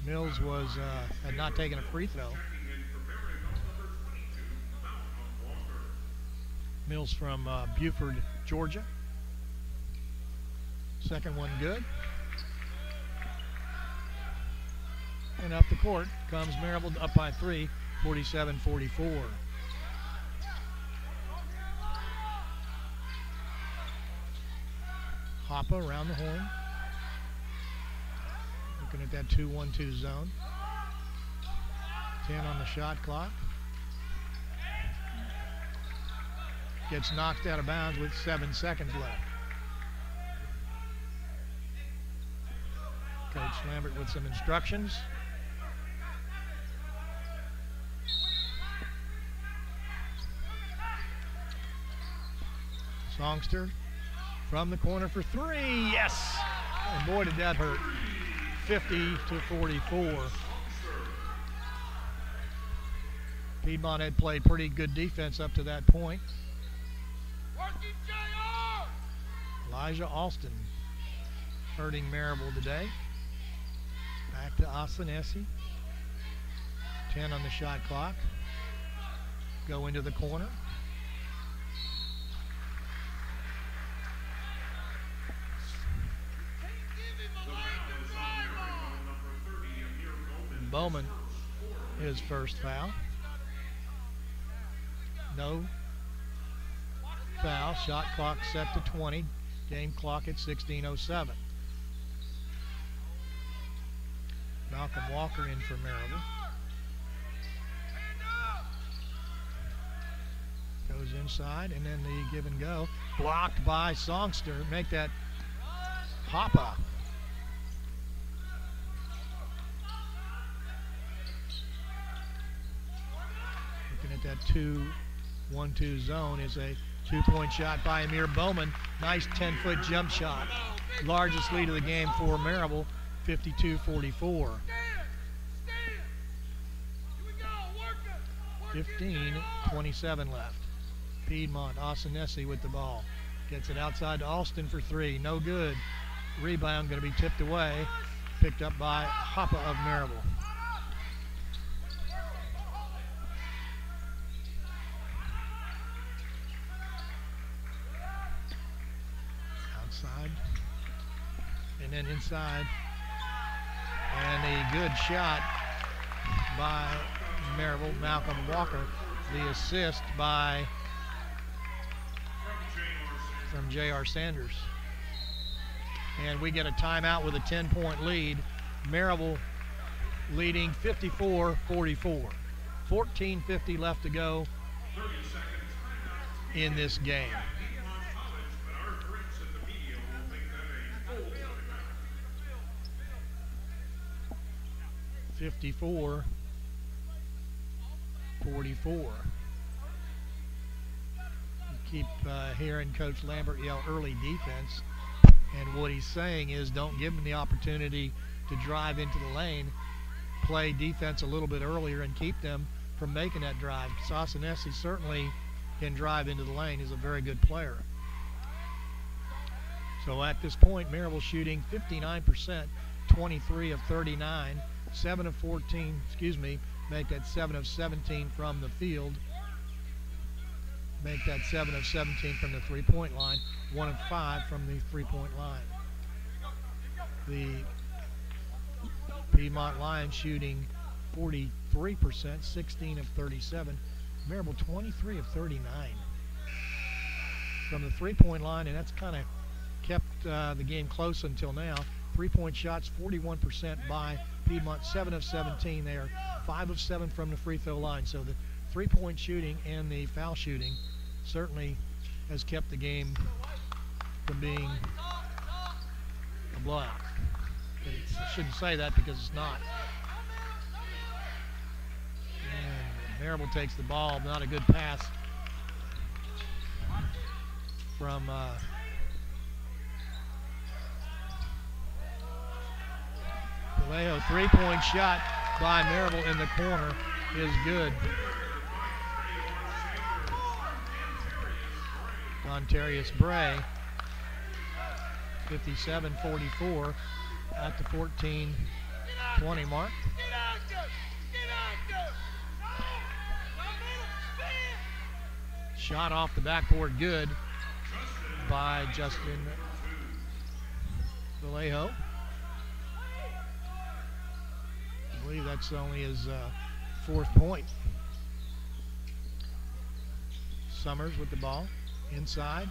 Mills had not taken a free throw. Mills from Buford, Georgia. Second one good. And up the court comes Maryville, up by 3, 47-44. Hoppa around the horn. Looking at that 2-1-2 zone. 10 on the shot clock. Gets knocked out of bounds with 7 seconds left. Coach Lambert with some instructions. Songster from the corner for three. Yes! And boy, did that hurt. 50-44. Piedmont had played pretty good defense up to that point. Elijah Alston hurting Maryville today. Back to Osanesi. 10 on the shot clock. Go into the corner. Bowman, his first foul. No foul. Shot clock set to 20. Game clock at 16:07. Malcolm Walker in for Maryville. Goes inside, and then the give and go. Blocked by Songster. Make that Hoppa. Looking at that 2-1-2 zone is a 2-point shot by Amir Bowman. Nice 10-foot jump shot. Largest lead of the game for Maryville, 52-44. 15:27 left. Piedmont, Osanesi with the ball. Gets it outside to Alston for three. No good. Rebound going to be tipped away. Picked up by Hoppa of Maryville. Outside. And then inside. And a good shot by Maryville, Malcolm Walker. The assist from J.R. Sanders. And we get a timeout with a 10-point lead. Maryville leading 54-44. 14:50 left to go in this game. 54-44. Keep hearing Coach Lambert yell early defense, and what he's saying is don't give them the opportunity to drive into the lane. Play defense a little bit earlier and keep them from making that drive. Osanesi certainly can drive into the lane. He's a very good player. So at this point, Maryville shooting 59%, 23 of 39, 7 of 14, make that 7 of 17 from the field. Make that 7 of 17 from the three-point line, 1 of 5 from the three-point line. The Piedmont Lions shooting 43%, 16 of 37. Maryville 23 of 39 from the three-point line, and that's kind of kept the game close until now. Three-point shots, 41% by Piedmont, 7 of 17 there, 5 of 7 from the free throw line. So the three-point shooting and the foul shooting certainly has kept the game from being a blowout. I shouldn't say that because it's not. And Maryville takes the ball. Not a good pass from Vallejo. Three-point shot by Maryville in the corner is good. Ontarius Bray, 57-44 at the 14-20 mark. Shot off the backboard, good by Justin Vallejo. I believe that's only his fourth point. Summers with the ball. Inside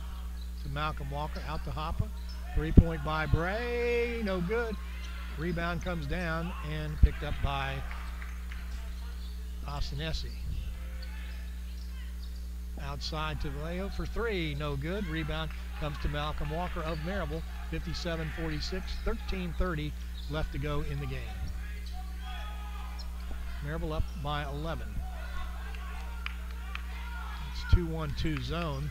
to Malcolm Walker, out to Hopper. Three-point by Bray, no good. Rebound comes down and picked up by Osinesi. Outside to Vallejo for three, no good. Rebound comes to Malcolm Walker of Maryville. 57-46, 13:30 left to go in the game. Maryville up by 11. It's 2-1-2 zone.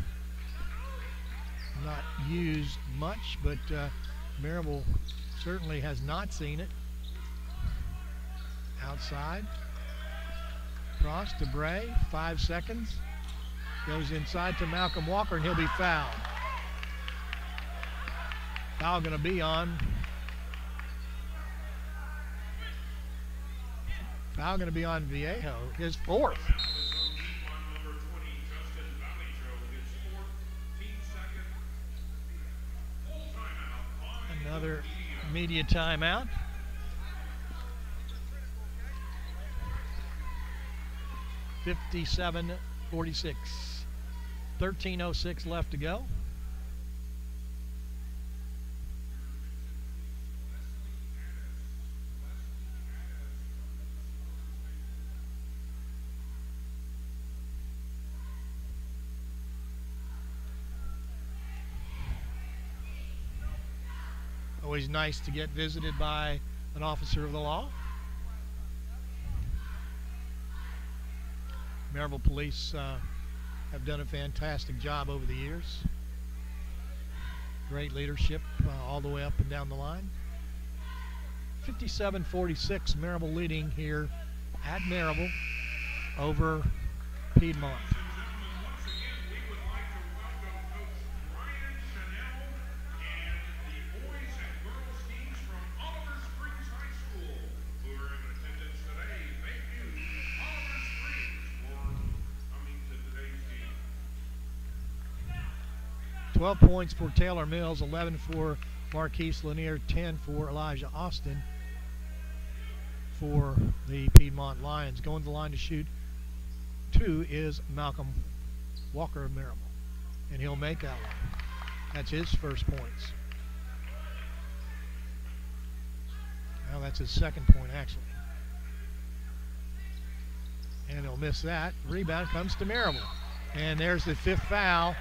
Not used much, but Maryville certainly has not seen it. Outside. Cross to Bray, 5 seconds. Goes inside to Malcolm Walker, and he'll be fouled. Foul going to be on. Foul going to be on Vallejo, his fourth. Another media timeout. (57-46). 13:06 left to go. Always nice to get visited by an officer of the law. Maryville Police have done a fantastic job over the years. Great leadership all the way up and down the line. 57-46, Maryville leading here at Maryville over Piedmont. Twelve points for Taylor Mills, 11 for Marquise Lanier, 10 for Elijah Austin for the Piedmont Lions. Going to the line to shoot 2 is Malcolm Walker of Maryville, and he'll make that one. That's his first points. Well, that's his second point, actually. And he'll miss that. Rebound comes to Maryville. And there's the fifth foul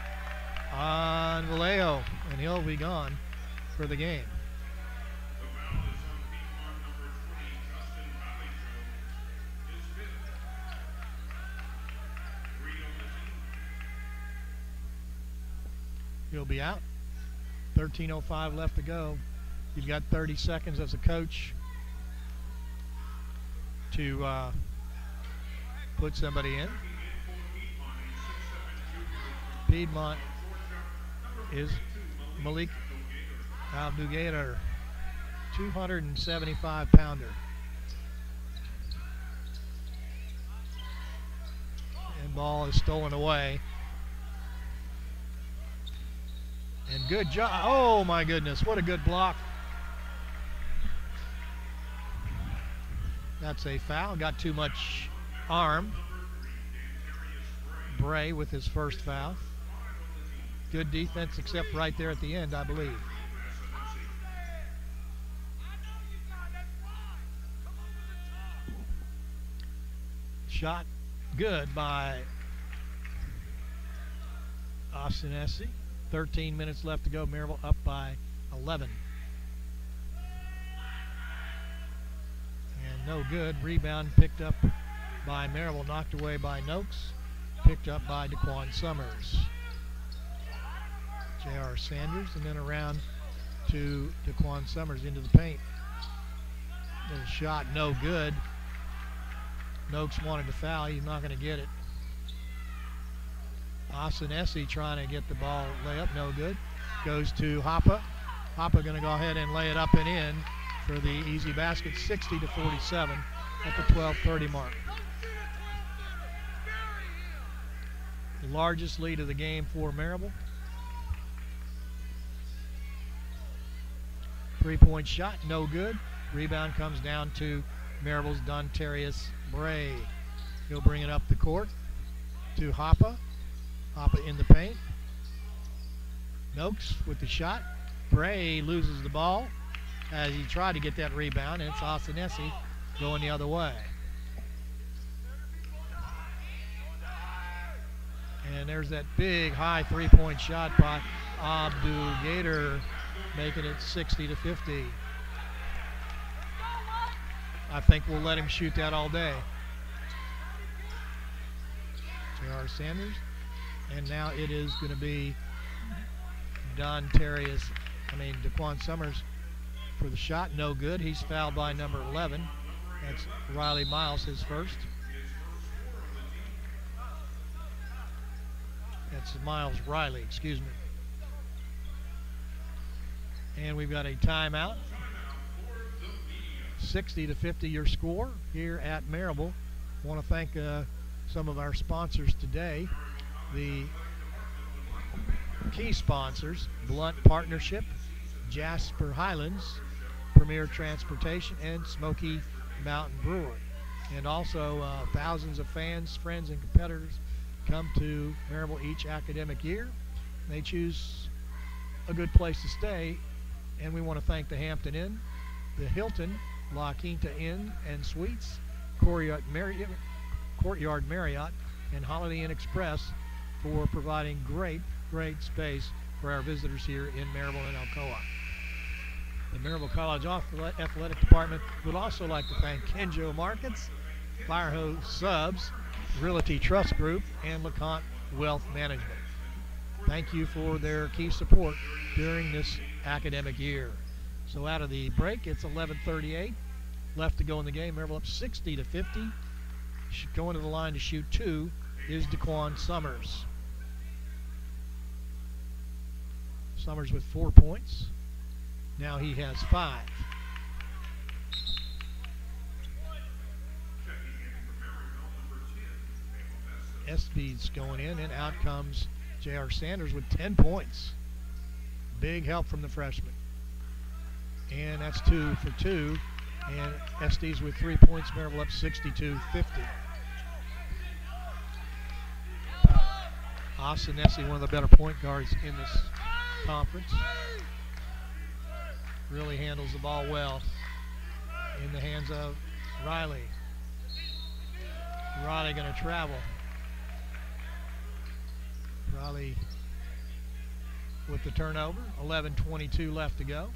on Vallejo, and he'll be gone for the game. The foul is on Piedmont number 20, Justin Vallejo, his fifth. 3 on the team. He'll be out. 13:05 left to go. You've got 30 seconds as a coach to put somebody in. Piedmont is Malik Abdugator, 275-pounder. And ball is stolen away. And good job. Oh my goodness, what a good block. That's a foul. Got too much arm. Bray with his first foul. Good defense, except right there at the end, I believe. Shot good by Osinesi. 13 minutes left to go. Maryville up by 11. And no good. Rebound picked up by Maryville, knocked away by Noakes, picked up by DeQuan Summers. J.R. Sanders, and then around to DeQuan Summers into the paint. Little shot, no good. Noakes wanted to foul. He's not going to get it. Osanesi trying to get the ball layup, no good. Goes to Hoppe. Hoppe going to go ahead and lay it up and in for the easy basket, 60-47 at the 12:30 mark. The largest lead of the game for Maryville. Three-point shot, no good. Rebound comes down to Maryville's Dontarius Bray. He'll bring it up the court to Hoppe. Hoppe in the paint. Noakes with the shot. Bray loses the ball as he tried to get that rebound, and it's Osanesi going the other way. And there's that big high three-point shot by Abdul Gator, making it 60-50. I think we'll let him shoot that all day. J.R. Sanders. And now it is going to be DeQuan Summers for the shot. No good. He's fouled by number 11. That's Riley Miles, his first. That's Miles Riley, excuse me. And we've got a timeout. 60-50 your score here at Maryville. I want to thank some of our sponsors today. The key sponsors: Blunt Partnership, Jasper Highlands, Premier Transportation, and Smoky Mountain Brewery. And also thousands of fans, friends, and competitors come to Maryville each academic year. They choose a good place to stay, and we want to thank the Hampton Inn, the Hilton, La Quinta Inn and Suites, Courtyard Marriott, and Holiday Inn Express for providing great space for our visitors here in Maryville and Alcoa. The Maryville College Athletic Department would also like to thank Kenjo Markets, Firehose Subs, Realty Trust Group, and LeConte Wealth Management. Thank you for their key support during this academic year. So out of the break, it's 11:38 left to go in the game. Maryville up 60-50. Going to the line to shoot two is DeQuan Summers. Summers with 4 points. Now he has 5. Espy's going in, and out comes J.R. Sanders with 10 points. Big help from the freshman. And that's 2 for 2. And Estes with 3 points. Maryville up 62-50. Osanesi, one of the better point guards in this conference, really handles the ball well in the hands of Riley. Riley going to travel. Riley with the turnover. 11:22 left to go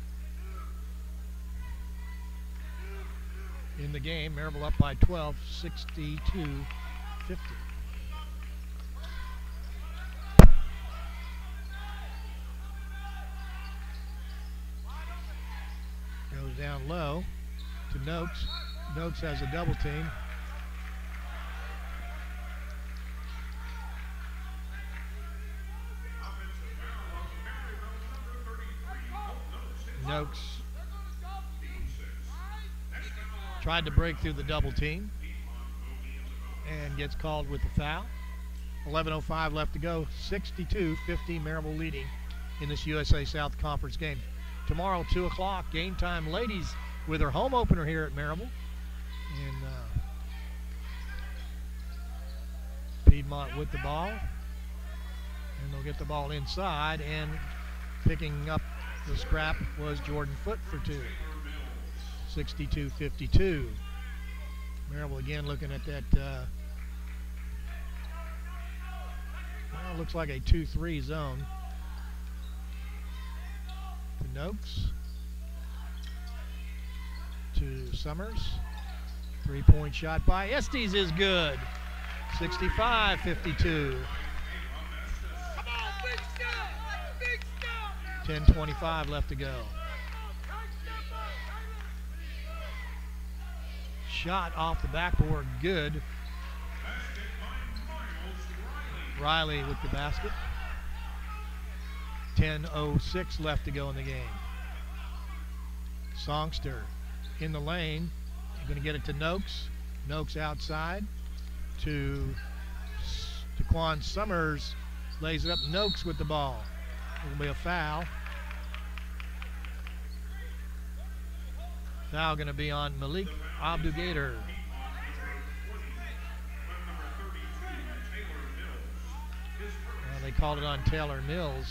in the game. Maryville up by 12, 62-50. Goes down low to Noakes. Noakes has a double team. Noakes tried to break through the double team and gets called with the foul. 11:05 left to go. 62-50, Maryville leading in this USA South Conference game. Tomorrow, 2 o'clock, game time. Ladies with her home opener here at Maryville. And Piedmont with the ball. And they'll get the ball inside, and picking up the scrap was Jordan Foote for 2. 62-52. Maryville again looking at that, well, looks like a 2-3 zone. To Noakes. To Summers. Three-point shot by Estes is good. 65-52. 10:25 left to go. Shot off the backboard, good. Riley with the basket. 10:06 left to go in the game. Songster in the lane. You're going to get it to Noakes. Noakes outside to Daquan Summers. Lays it up. Noakes with the ball. It'll be a foul. Foul going to be on Malik Abdu-Gator. They called it on Taylor Mills.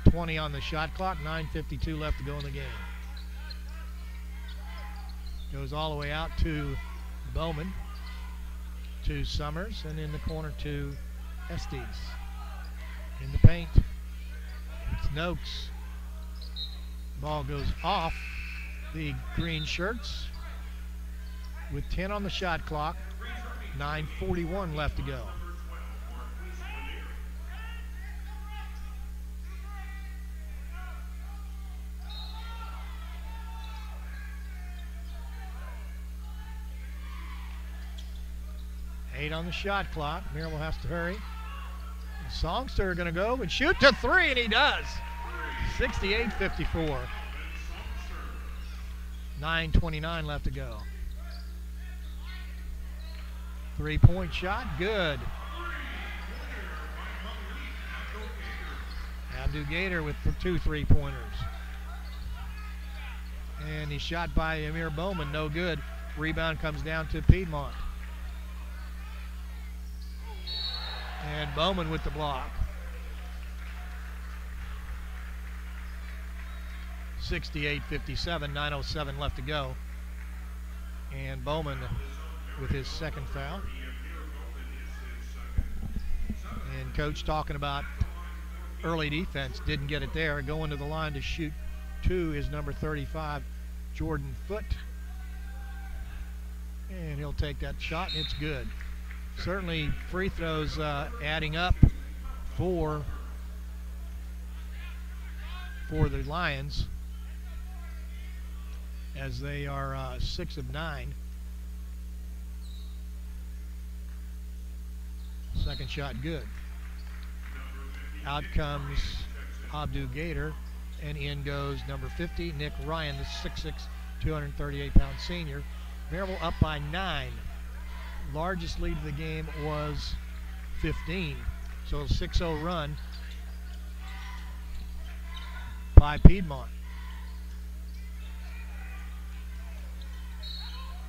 .20 on the shot clock, 9:52 left to go in the game. Goes all the way out to Bowman, to Summers, and in the corner to Estes. In the paint, it's Noakes. Ball goes off the green shirts with 10 on the shot clock, 9:41 left to go. Eight on the shot clock. Maryville has to hurry. Songster going to go and shoot to three, and he does. 68-54. 9:29 left to go. Three-point shot, good. Abdu-Gator with the 2 3-pointers. And he's shot by Amir Bowman, no good. Rebound comes down to Piedmont. And Bowman with the block. 68-57, 9:07 left to go. And Bowman with his second foul. And coach talking about early defense, didn't get it there. Going to the line to shoot two is number 35, Jordan Foote. And he'll take that shot, and it's good. Certainly free throws adding up for the Lions, as they are 6 of 9. Second shot good. Out comes Abdu-Gator, and in goes number 50, Nick Ryan, the 6'6", 238-pound senior. Maryville up by 9. Largest lead of the game was 15. So a 6-0 run by Piedmont.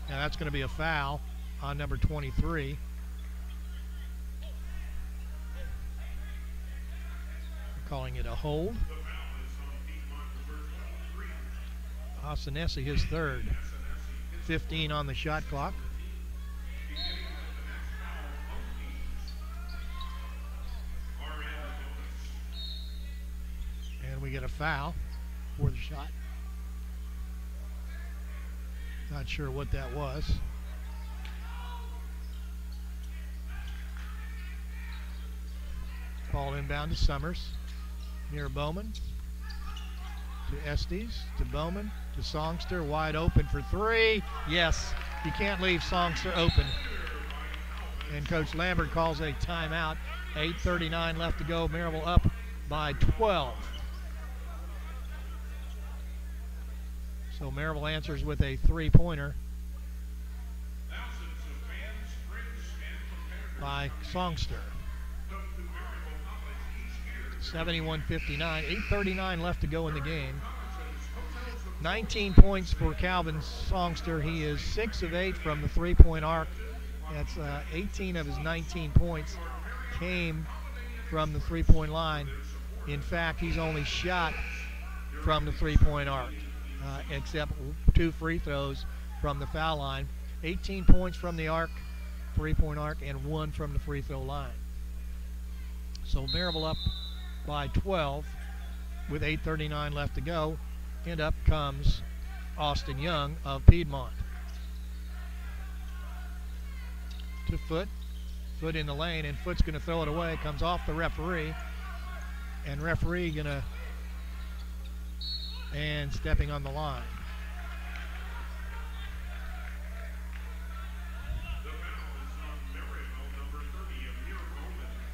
Now that's going to be a foul on number 23. We're calling it a hold. Hasanesi, his third. 15 on the shot clock. And we get a foul for the shot. Not sure what that was. Ball inbound to Summers. Near Bowman. To Estes. To Bowman. To Songster. Wide open for three. Yes. You can't leave Songster open. And Coach Lambert calls a timeout. 8:39 left to go. Maryville up by 12. So Maryville answers with a three-pointer by Songster. 71-59, 8:39 left to go in the game. 19 points for Calvin Songster. He is 6 of 8 from the three-point arc. That's 18 of his 19 points came from the three-point line. In fact, he's only shot from the three-point arc, except 2 free throws from the foul line. 18 points from the arc, three-point arc, and 1 from the free throw line. So Maryville up by 12. with 8:39 left to go. And up comes Austin Young of Piedmont. To Foot in the lane, and Foot's going to throw it away. Comes off the referee, and referee and stepping on the line.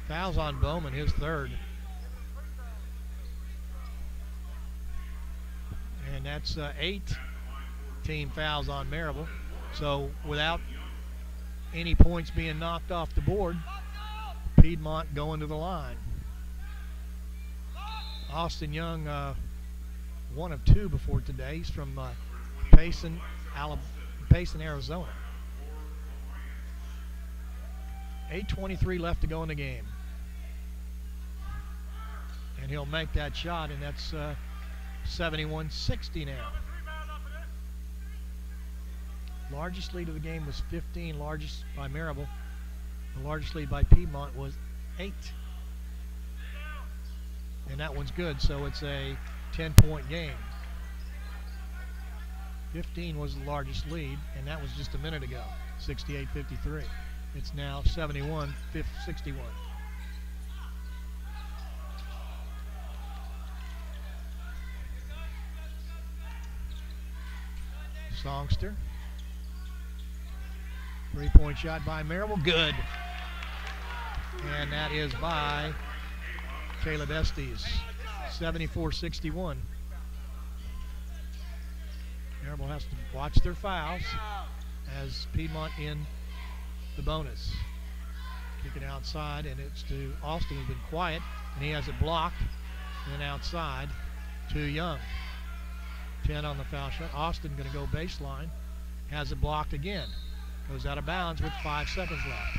Fouls on Bowman, his third. And that's 8 team fouls on Maryville. So without any points being knocked off the board, Piedmont going to the line. Austin Young, 1 of 2 before today. He's from Payson, Arizona. 8:23 left to go in the game. And he'll make that shot, and that's 71-60 now. Largest lead of the game was 15, largest by Maryville. The largest lead by Piedmont was 8. And that one's good, so it's a 10-point game. 15 was the largest lead, and that was just a minute ago, 68-53. It's now 71-61. Songster. 3-point shot by Maryville. Good. And that is by Caleb Estes. 74-61. Maryville has to watch their fouls as Piedmont in the bonus. Kick it outside, and it's to Austin, who's been quiet, and he has it blocked. And outside to Young. 10 on the foul shot. Austin going to go baseline. Has it blocked again. Goes out of bounds with 5 seconds left.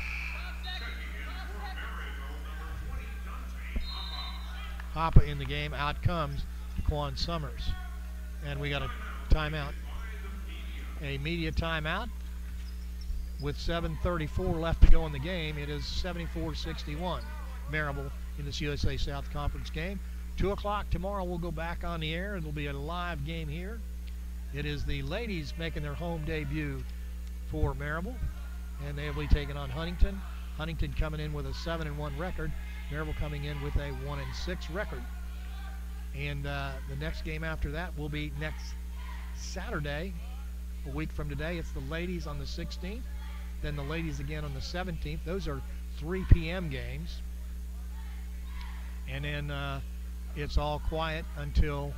Hoppa in the game. Out comes DeQuan Summers. And we got a timeout. A media timeout. With 7:34 left to go in the game, it is 74-61. Maryville in this USA South Conference game. 2 o'clock tomorrow, we'll go back on the air. It'll be a live game here. It is the ladies making their home debut for Maryville, and they'll be taking on Huntington. Huntington coming in with a 7-1 record. Maryville coming in with a 1-6 record. And the next game after that will be next Saturday, a week from today. It's the ladies on the 16th, then the ladies again on the 17th. Those are 3 p.m. games. And then it's all quiet until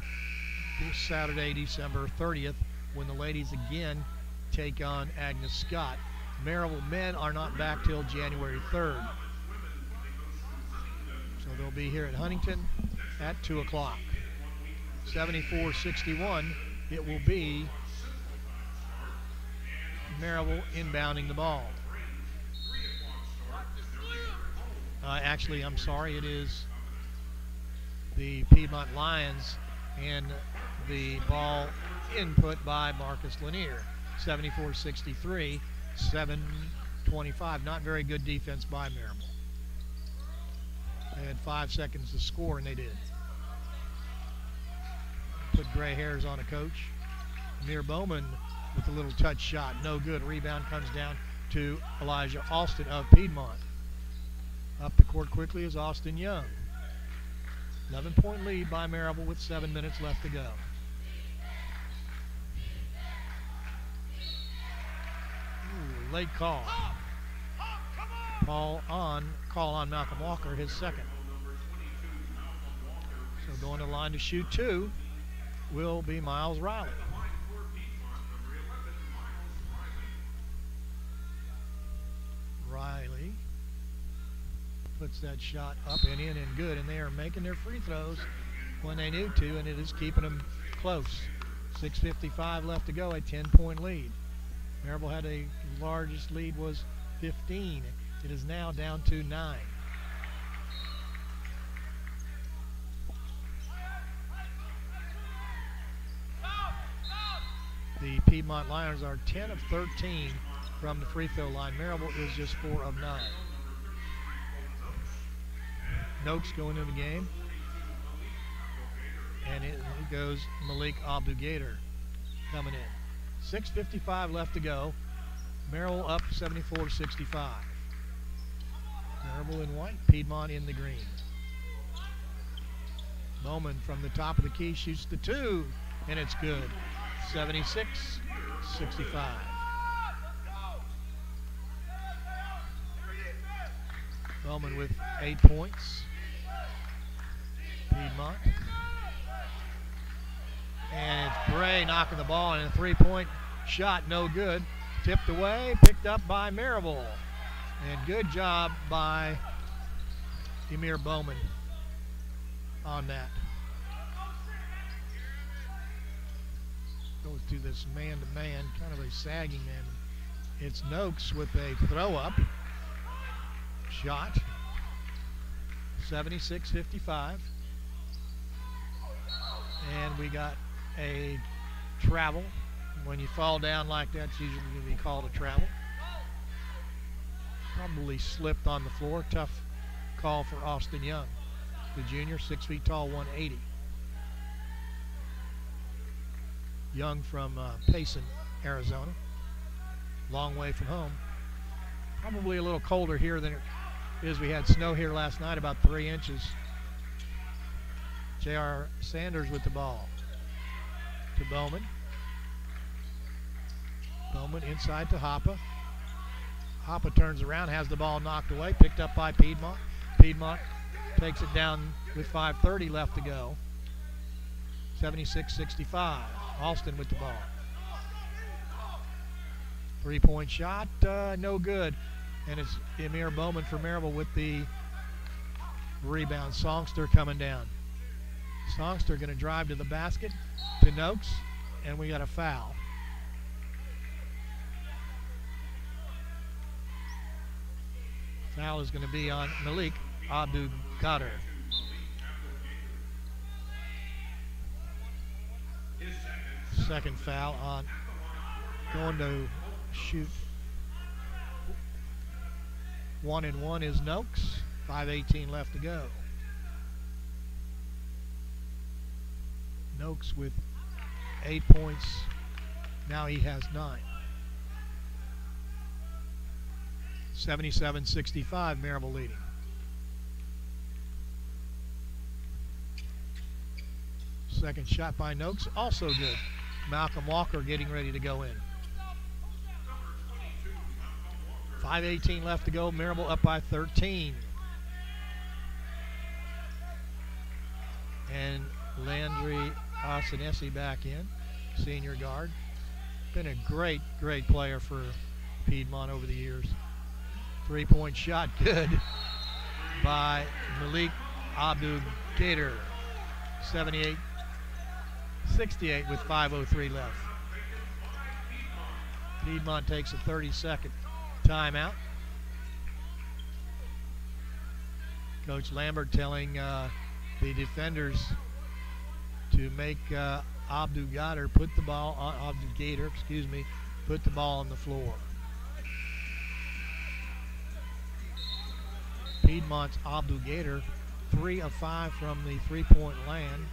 this Saturday, December 30th, when the ladies again take on Agnes Scott. Maryville men are not back till January 3rd. So they'll be here at Huntington at 2 o'clock. 74-61, it will be Maryville inbounding the ball. Actually, I'm sorry, it is the Piedmont Lions, and the ball input by Marcus Lanier. 74-63, 7:25. Not very good defense by Maryville. They had 5 seconds to score, and they did. Put gray hairs on a coach. Amir Bowman with a little touch shot. No good. Rebound comes down to Elijah Alston of Piedmont. Up the court quickly is Austin Young. 11-point lead by Maryville with 7 minutes left to go. Ooh, late call. Call on Malcolm Walker, his second. So going to the line to shoot 2 will be Miles Riley. Riley puts that shot up and in and good, and they are making their free throws when they need to, and it is keeping them close. 6:55 left to go, a 10-point lead. Maryville had a largest lead was 15. It is now down to 9. The Piedmont Lions are 10 of 13 from the free throw line. Maryville is just 4 of 9. Noakes going into the game. And it goes Malik Abdu-Gator coming in. 6:55 left to go. Maryville up 74-65. Maryville in white, Piedmont in the green. Bowman from the top of the key shoots the two, and it's good. 76-65. Bowman with 8 points. Piedmont. And it's Bray knocking the ball, and a three-point shot, no good. Tipped away, picked up by Maryville. And good job by Emir Bowman on that. Goes to this man-to-man, kind of a sagging man. It's Noakes with a throw-up shot. 76-55. And we got a travel. When you fall down like that, it's usually going to be called a travel. Probably slipped on the floor. Tough call for Austin Young, the junior, 6 feet tall, 180. Young from Payson, Arizona. Long way from home. Probably a little colder here than it is. We had snow here last night, about 3 inches. J.R. Sanders with the ball to Bowman. Bowman inside to Hoppe. Hoppe turns around, has the ball knocked away, picked up by Piedmont. Piedmont takes it down with 5:30 left to go. 76-65. Alston with the ball. Three-point shot, no good. And it's Emir Bowman for Maryville with the rebound. Songster coming down. Songster going to drive to the basket to Noakes, and we got a foul. Foul is going to be on Malik Abdu-Gator. Second foul on, going to shoot. 1-and-1 is Noakes. 5:18 left to go. Noakes with 8 points. Now he has 9. 77-65, Maryville leading. Second shot by Noakes, also good. Malcolm Walker getting ready to go in. 5:18 left to go, Maryville up by 13. And Landry Osanesi back in, senior guard. Been a great, great player for Piedmont over the years. Three-point shot, good by Malik Abdu-Gator. 78-68 with 5:03 left. Piedmont takes a 30-second timeout. Coach Lambert telling the defenders to make Abdu-Gator put the ball on put the ball on the floor. Piedmont's Abdu-Gator, 3 of 5 from the three-point land.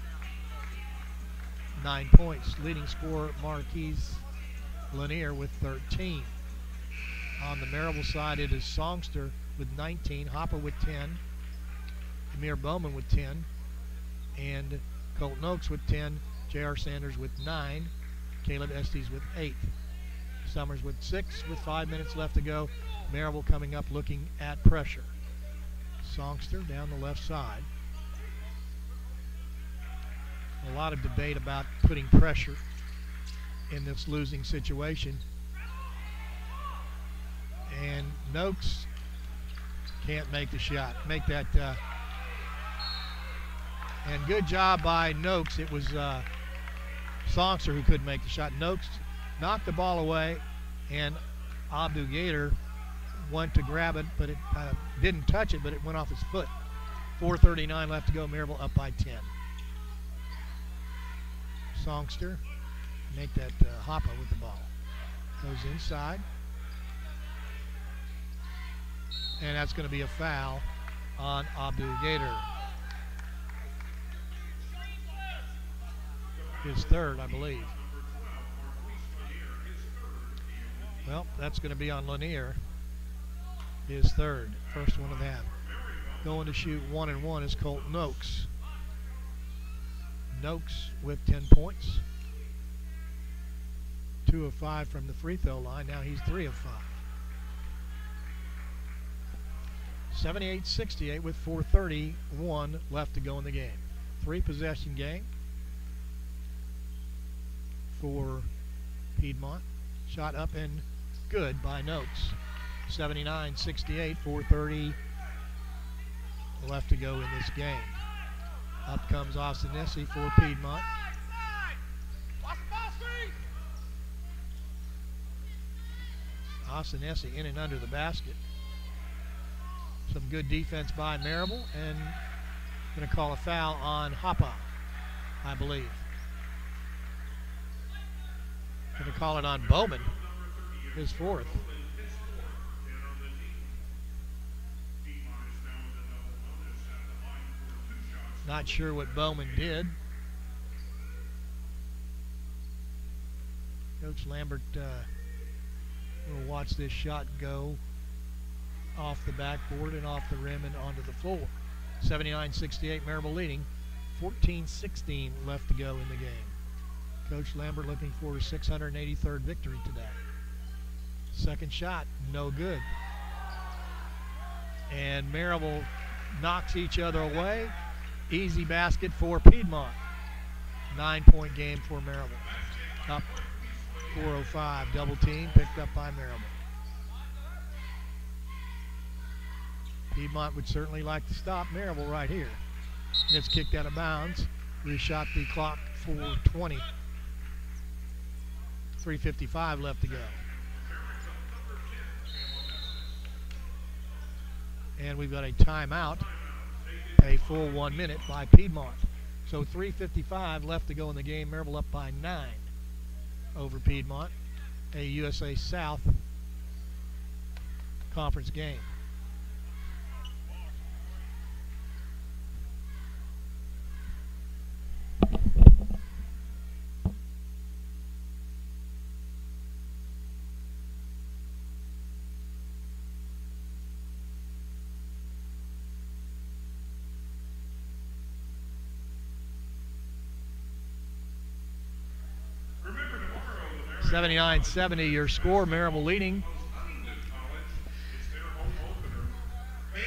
9 points. Leading scorer Marquise Lanier with 13. On the Maryville side, it is Songster with 19, Hoppe with 10, Emir Bowman with 10, and Colton Oakes with 10, J.R. Sanders with 9, Caleb Estes with 8. Summers with 6 with 5 minutes left to go. Maryville coming up looking at pressure. Songster down the left side. A lot of debate about putting pressure in this losing situation. And Noakes can't make the shot. Make that. And good job by Noakes. It was Songster who couldn't make the shot. Noakes knocked the ball away, and Abdu-Gator went to grab it, but it didn't touch it, but it went off his foot. 4:39 left to go. Maryville up by 10. Songster make that Hoppe with the ball. Goes inside. And that's going to be a foul on Abdu-Gator. His third, I believe. Well, that's going to be on Lanier. His third. First one of the half. Going to shoot 1 and 1 is Colt Noakes. Noakes with 10 points. 2 of 5 from the free throw line. Now he's 3 of 5. 78-68 with 4:31 left to go in the game. 3-possession game for Piedmont. Shot up and good by Noakes. 79-68, 4:30 left to go in this game. Up comes Osanesi for Piedmont. Osanesi in and under the basket. Some good defense by Maryville, and going to call a foul on Hoppe, I believe. Going to call it on Bowman, his fourth. Not sure what Bowman did. Coach Lambert will watch this shot go off the backboard and off the rim and onto the floor. 79-68, Maryville leading. 14-16 left to go in the game. Coach Lambert looking for his 683rd victory today. Second shot, no good. And Maryville knocks each other away. Easy basket for Piedmont. 9-point game for Maryville. Up 4:05, double team picked up by Maryville. Piedmont would certainly like to stop Maryville right here. And it's kicked out of bounds. Reshot the clock for 20. 3:55 left to go. And we've got a timeout, a full 1 minute by Piedmont. So 3:55 left to go in the game. Maryville up by 9 over Piedmont. A USA South conference game. Remember tomorrow, the 79-70 your score. Maryville leading.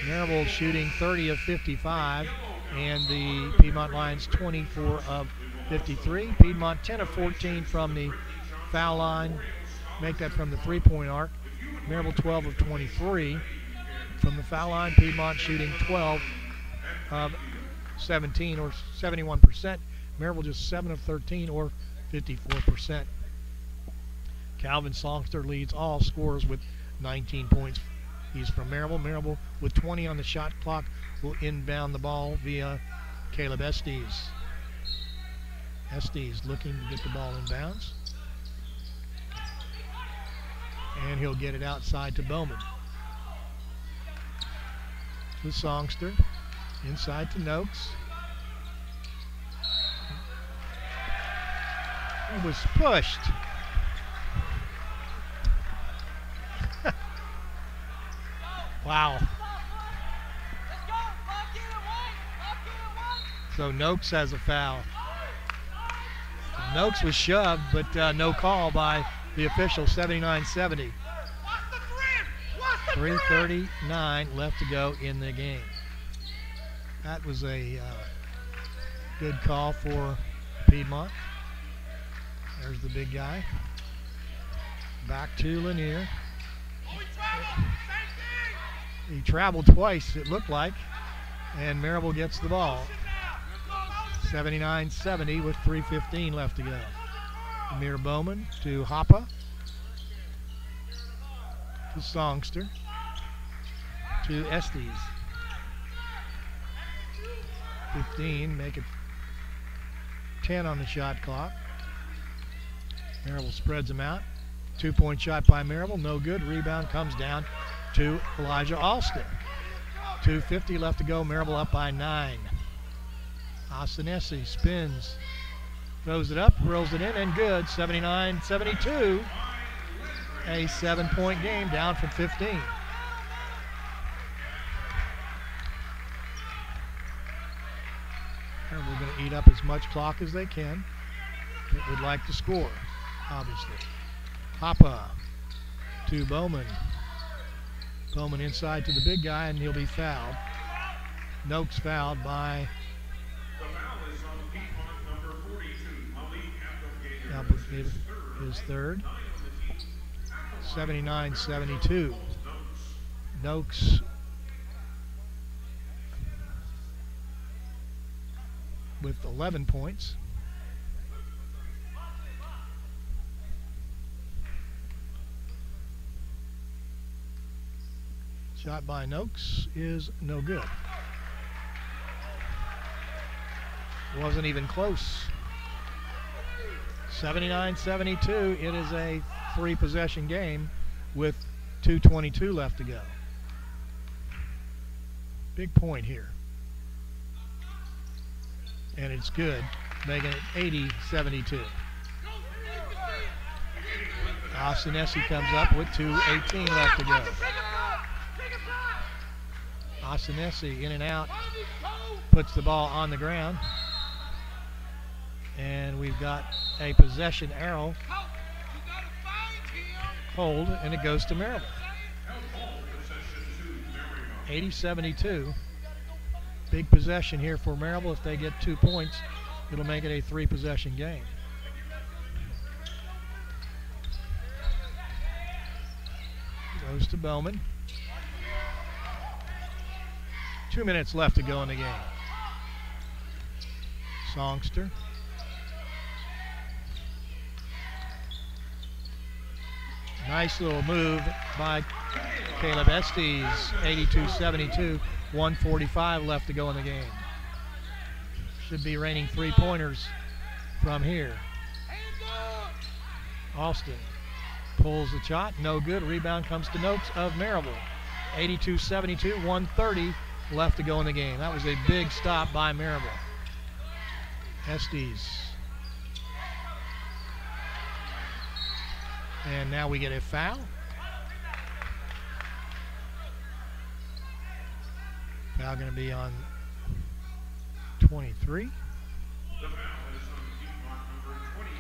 Maryville shooting 30 of 55, and the Piedmont Lions 24 of 53. Piedmont 10 of 14 from the foul line, make that from the three-point arc. Maryville 12 of 23 from the foul line. Piedmont shooting 12 of 17 or 71%. Maryville just 7 of 13 or 54%. Calvin Songster leads all scorers with 19 points. He's from Maryville. Maryville with 20 on the shot clock will inbound the ball via Caleb Estes. Estes looking to get the ball in bounds. And he'll get it outside to Bowman. To Songster. Inside to Noakes. He was pushed. Wow. So Noakes has a foul. Noakes was shoved, but no call by the official. 79-70. 3:39 left to go in the game. That was a good call for Piedmont. There's the big guy. Back to Lanier. He traveled twice, it looked like, and Maryville gets the ball. 79-70 with 3:15 left to go. Amir Bowman to Hoppe. To Songster. To Estes. 15, make it 10 on the shot clock. Maryville spreads them out. 2-point shot by Maryville, no good. Rebound comes down to Elijah Alston. 2:50 left to go. Maryville up by 9. Osanesi spins Throws it up, rolls it in, and good. 79-72. A 7-point game, down from 15. And we're going to eat up as much clock as they can. They would like to score, obviously. Papa to Bowman. Bowman inside to the big guy, and he'll be fouled. Noakes fouled by The foul is on Piedmont number 42, Malik Abdelgader, his third. 79-72. Noakes with 11 points. Shot by Noakes is no good. Wasn't even close. 79-72. It is a 3-possession game with 2:22 left to go. Big point here. And it's good, making it 80-72. Osinesi comes up with 2:18 left to go. Osinesi in and out, puts the ball on the ground. And we've got a possession arrow. Hold, and it goes to Maryville. 80-72. Big possession here for Maryville. If they get 2 points, it'll make it a 3-possession game. Goes to Bowman. 2 minutes left to go in the game. Songster. Nice little move by Caleb Estes. 82-72. 1:45 left to go in the game. Should be raining 3-pointers from here. Austin pulls the shot. No good. Rebound comes to Noakes of Maryville. 82-72. 1:30 left to go in the game. That was a big stop by Maryville. Estes. And now we get a foul. Foul going to be on 23. The foul is on Piedmont number 23,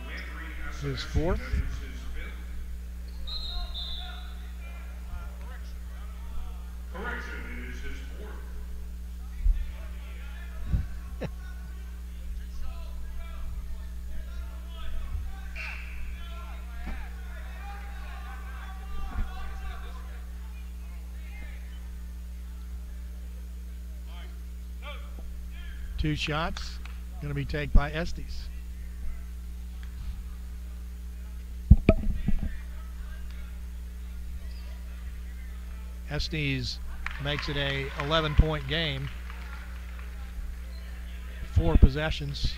Landry. His fourth. That is his fifth. Correction, it is his fourth. Two shots going to be taken by Estes. Estes makes it a 11-point game. 4 possessions.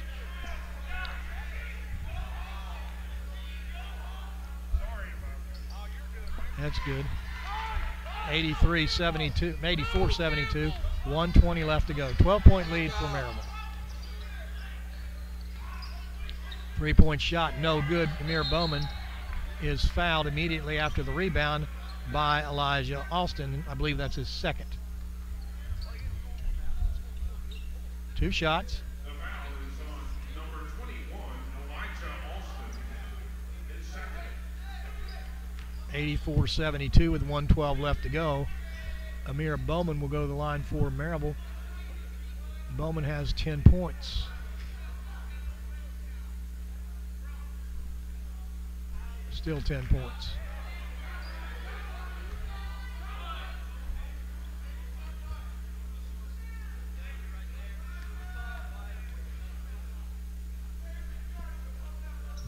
That's good. 83-72, 84-72. 1:20 left to go. 12-point lead for Maryville. 3-point shot, no good. Amir Bowman is fouled immediately after the rebound by Elijah Alston. I believe that's his second. 2 shots. The foul is on number 21, Elijah Alston, his second. 84-72 with 1:12 left to go. Amir Bowman will go to the line for Maryville. Bowman has 10 points. Still 10 points.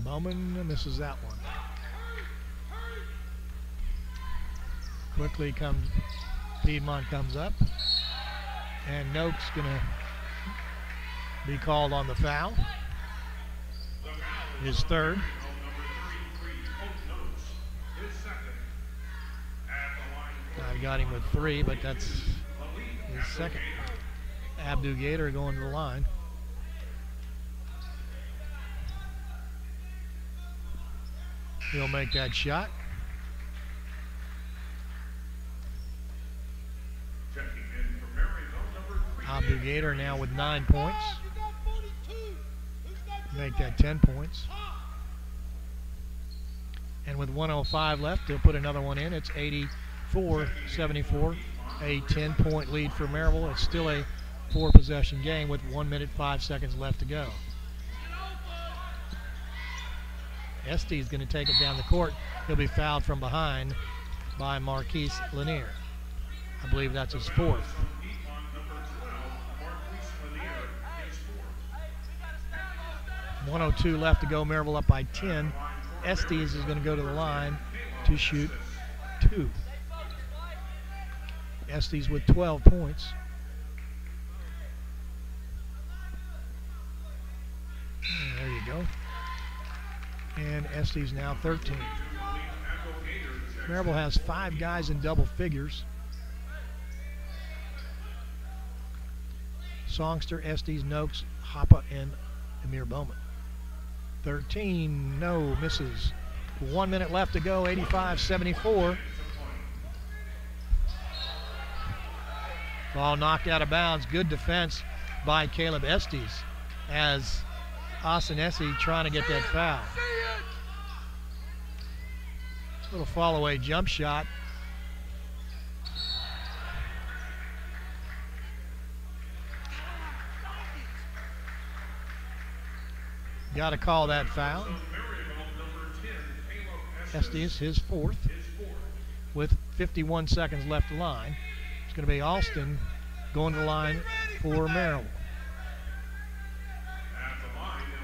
Bowman misses that one. Quickly comes, Piedmont comes up, and Noakes gonna be called on the foul. His third. I got him with 3, but that's his second. Abdu Gator going to the line. He'll make that shot. Checking in for Maryville, number 3. Abdu Gator now with 9 points. Make that 10 points. And with 1:05 left, he'll put another one in. It's 84-74, a 10-point lead for Maryville. It's still a 4-possession game with 1 minute 5 seconds left to go. Estes is going to take it down the court. He'll be fouled from behind by Marquise Lanier. I believe that's his 4th. 1:02 left to go. Maryville up by 10. Estes is going to go to the line to shoot 2. Estes with 12 points. And there you go. And Estes now 13. Maryville has 5 guys in double figures. Songster, Estes, Noakes, Hoppe, and Amir Bowman. 13, no, misses. 1 minute left to go, 85-74. Ball knocked out of bounds. Good defense by Caleb Estes as Osanesi trying to get that foul. Little fall away jump shot. Got to call that foul. Estes, his 4th, with 51 seconds left to line. It's going to be Alston going to the line for Maryville.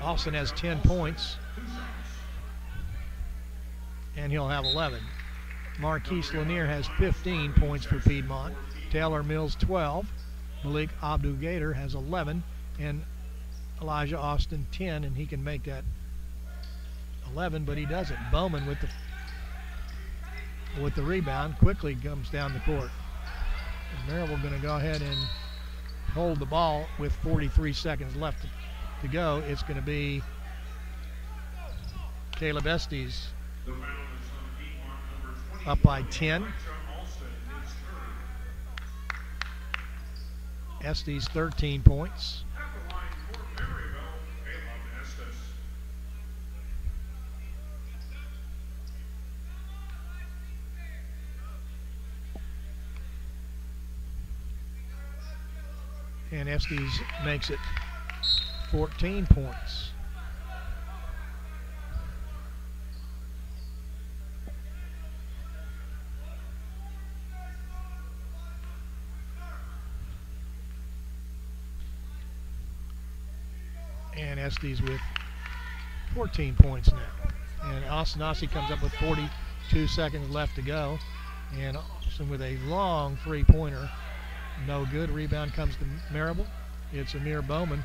Alston has 10 points, and he'll have 11. Marquise Lanier has 15 points for Piedmont. Taylor Mills 12. Malik Abdu Gator has 11, and Elijah Austin 10, and he can make that 11, but he doesn't. Bowman with the rebound quickly comes down the court. And Maryville going to go ahead and hold the ball with 43 seconds left to go. It's going to be Caleb Estes up by 10. Estes 13 points. And Estes makes it 14 points. And Estes with 14 points now. And Osanasi comes up with 42 seconds left to go. And Austin with a long three-pointer. No good. Rebound comes to Maryville. It's Amir Bowman.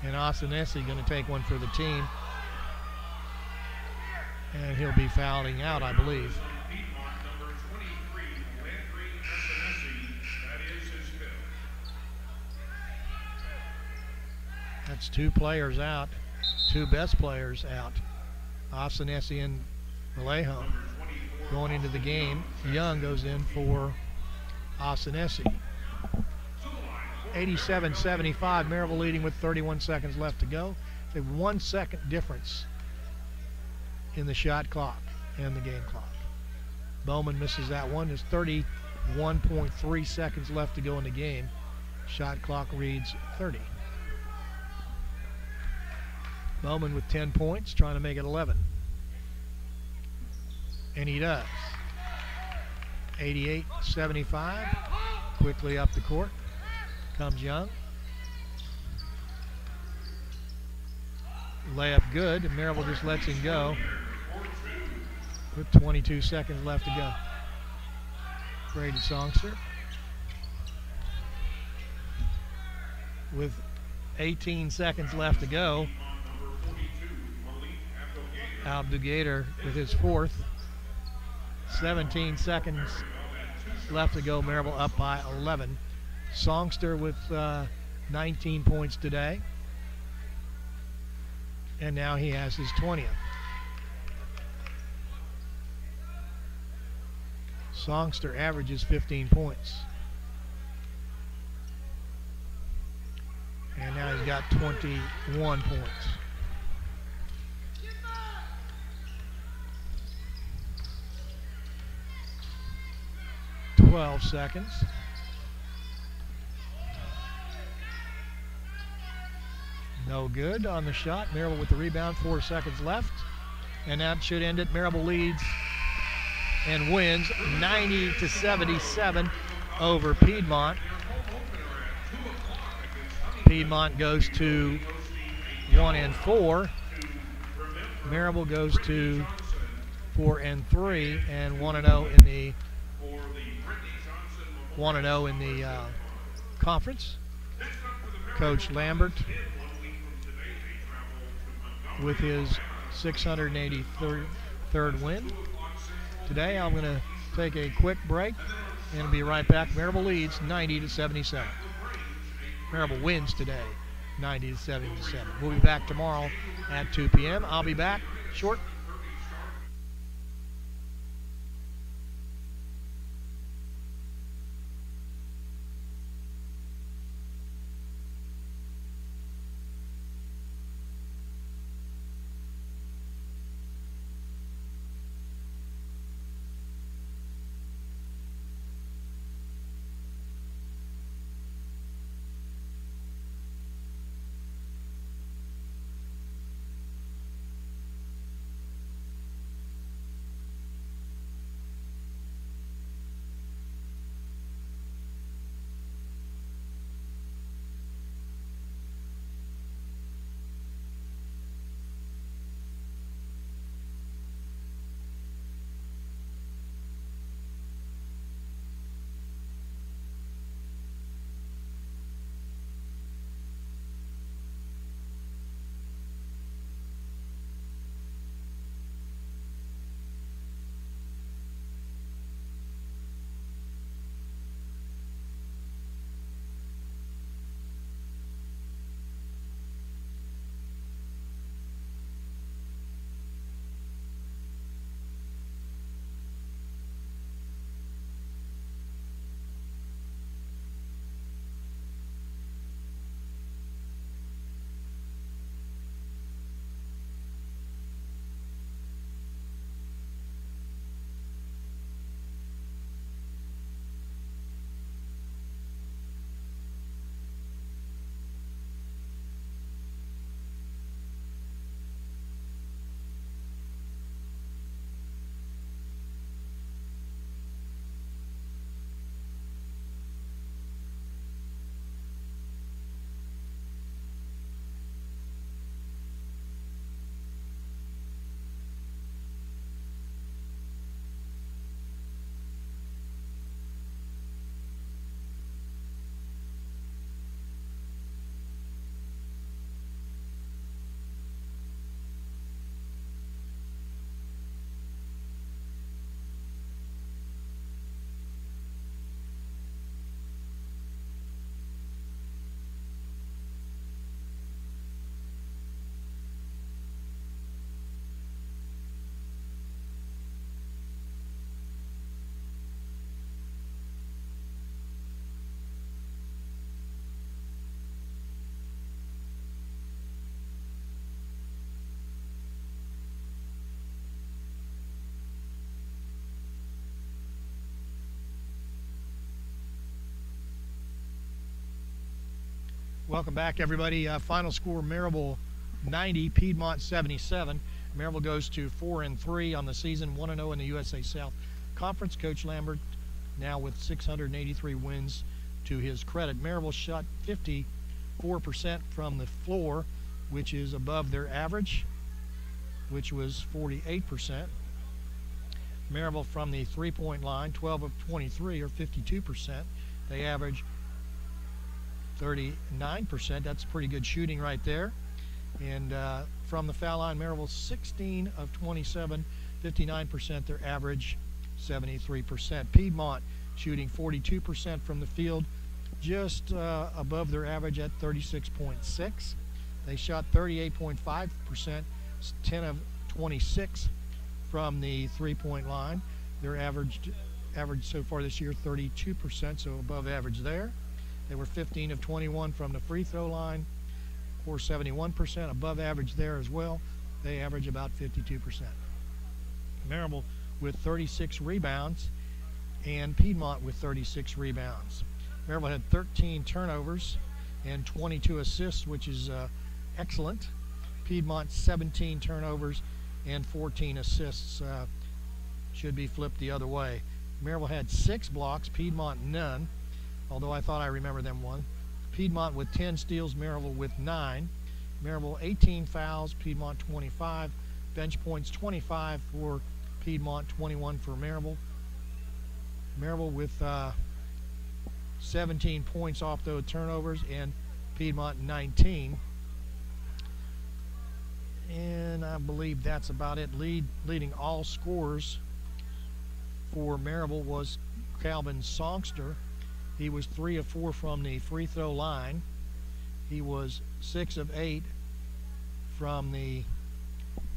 And Osanesi going to take one for the team. And he'll be fouling out, I believe. That's 2 players out. 2 best players out. Osanesi and Vallejo going into the game. Young goes in for Osanesi. 87-75, Maryville leading with 31 seconds left to go. A 1 second difference in the shot clock and the game clock. Bowman misses that one. There's 31.3 seconds left to go in the game. Shot clock reads 30. Bowman with 10 points, trying to make it 11. And he does. 88-75. Quickly up the court comes Young. Layup good. Maryville just lets him go with 22 seconds left to go. Brady Songster with 18 seconds left to go. Abdu Gator with his 4th. 17 seconds left to go. Maryville up by 11. Songster with 19 points today. And now he has his 20th. Songster averages 15 points. And now he's got 21 points. Seconds. No good on the shot. Maryville with the rebound, 4 seconds left. And that should end it. Maryville leads and wins 90-77 over Piedmont. Piedmont goes to 1-4. Maryville goes to 4-3 and 1-0 in the 1-0 in the conference. Coach Lambert with his 683rd win. Today I'm going to take a quick break and be right back. Maryville leads 90-77. Maryville wins today 90-77. We'll be back tomorrow at 2 p.m. I'll be back short. Welcome back, everybody. Final score: Maryville 90, Piedmont 77. Maryville goes to 4-3 on the season, 1-0 in the USA South Conference. Coach Lambert now with 683 wins to his credit. Maryville shot 54% from the floor, which is above their average, which was 48%. Maryville from the three-point line, 12 of 23, or 52%. They average 39%. That's pretty good shooting right there. And from the foul line, Maryville 16 of 27, 59%. Their average 73%. Piedmont shooting 42% from the field, just above their average at 36.6. They shot 38.5%, 10 of 26 from the three-point line. Their average so far this year 32%, so above average there. They were 15 of 21 from the free throw line, or 71%, above average there as well. They average about 52%. Maryville with 36 rebounds, and Piedmont with 36 rebounds. Maryville had 13 turnovers and 22 assists, which is excellent. Piedmont 17 turnovers and 14 assists, should be flipped the other way. Maryville had 6 blocks, Piedmont none, although I thought I remembered them one. Piedmont with 10 steals, Maryville with 9. Maryville 18 fouls, Piedmont 25. Bench points 25 for Piedmont, 21 for Maryville. Maryville with 17 points off those turnovers, and Piedmont 19. And I believe that's about it. Leading all scorers for Maryville was Calvin Songster. He was 3 of 4 from the free throw line. He was 6 of 8 from the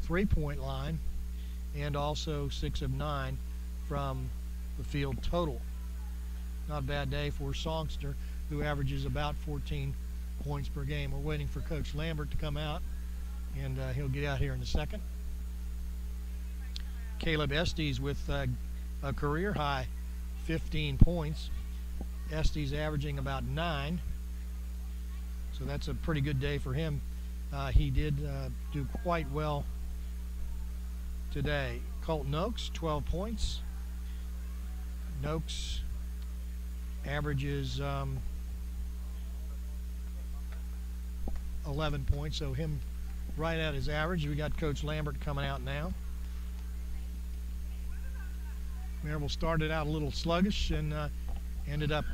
three-point line, and also 6 of 9 from the field total. Not a bad day for Songster, who averages about 14 points per game. We're waiting for Coach Lambert to come out, and he'll get out here in a second. Caleb Estes with a career high 15 points. Estes averaging about 9, so that's a pretty good day for him. He did do quite well today. Colton Oakes, 12 points. Noakes averages 11 points, so him right at his average. We got Coach Lambert coming out now. Maryville started out a little sluggish and ended up,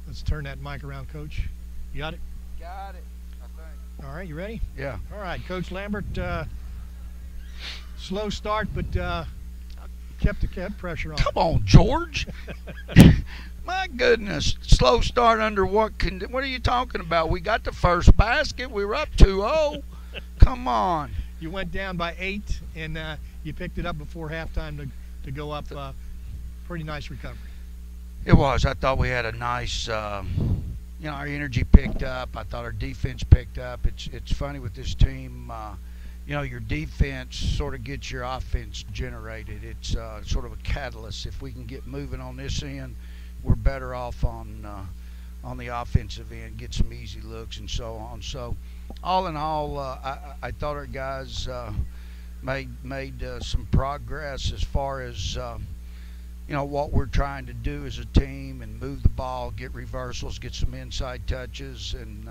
let's turn that mic around, Coach. You got it? Got it, I think. All right, you ready? Yeah. All right, Coach Lambert, slow start, but kept the pressure on. Come on, George. My goodness, slow start under what are you talking about? We got the first basket. We were up 2-0. Come on. You went down by 8, and you picked it up before halftime to go up. Pretty nice recovery. It was. I thought we had a nice, our energy picked up. I thought our defense picked up. It's funny with this team. Your defense sort of gets your offense generated. It's sort of a catalyst. If we can get moving on this end, we're better off on the offensive end, get some easy looks and so on. So, all in all, I thought our guys made some progress as far as what we're trying to do as a team, and move the ball, get reversals, get some inside touches, and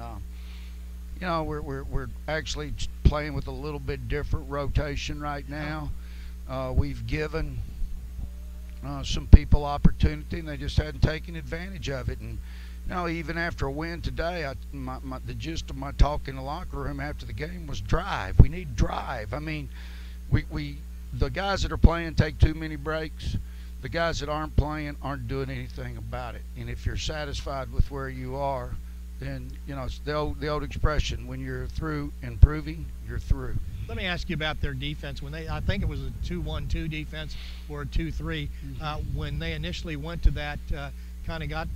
we're actually playing with a little bit different rotation right now. We've given some people opportunity, and they just hadn't taken advantage of it. And even after a win today, the gist of my talk in the locker room after the game was drive. We need drive. I mean, the guys that are playing take too many breaks. The guys that aren't playing aren't doing anything about it. And if you're satisfied with where you are, then it's the old expression: when you're through improving, you're through. Let me ask you about their defense. I think it was a 2-1-2 defense or a 2-3. When they initially went to that, kind of got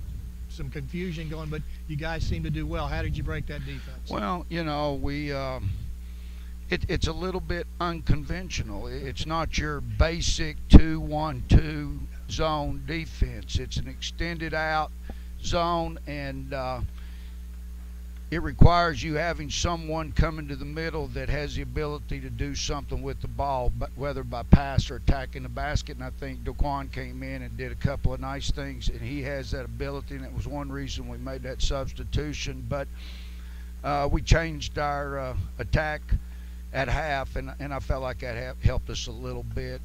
some confusion going, but you guys seem to do well. How did you break that defense? Well, we it's a little bit unconventional. It's not your basic 2-1-2 zone defense. It's an extended out zone, and it requires you having someone coming to the middle that has the ability to do something with the ball, but whether by pass or attacking the basket. And I think Daquan came in and did a couple of nice things, and he has that ability, and it was one reason we made that substitution. But we changed our attack at half, and I felt like that helped us a little bit.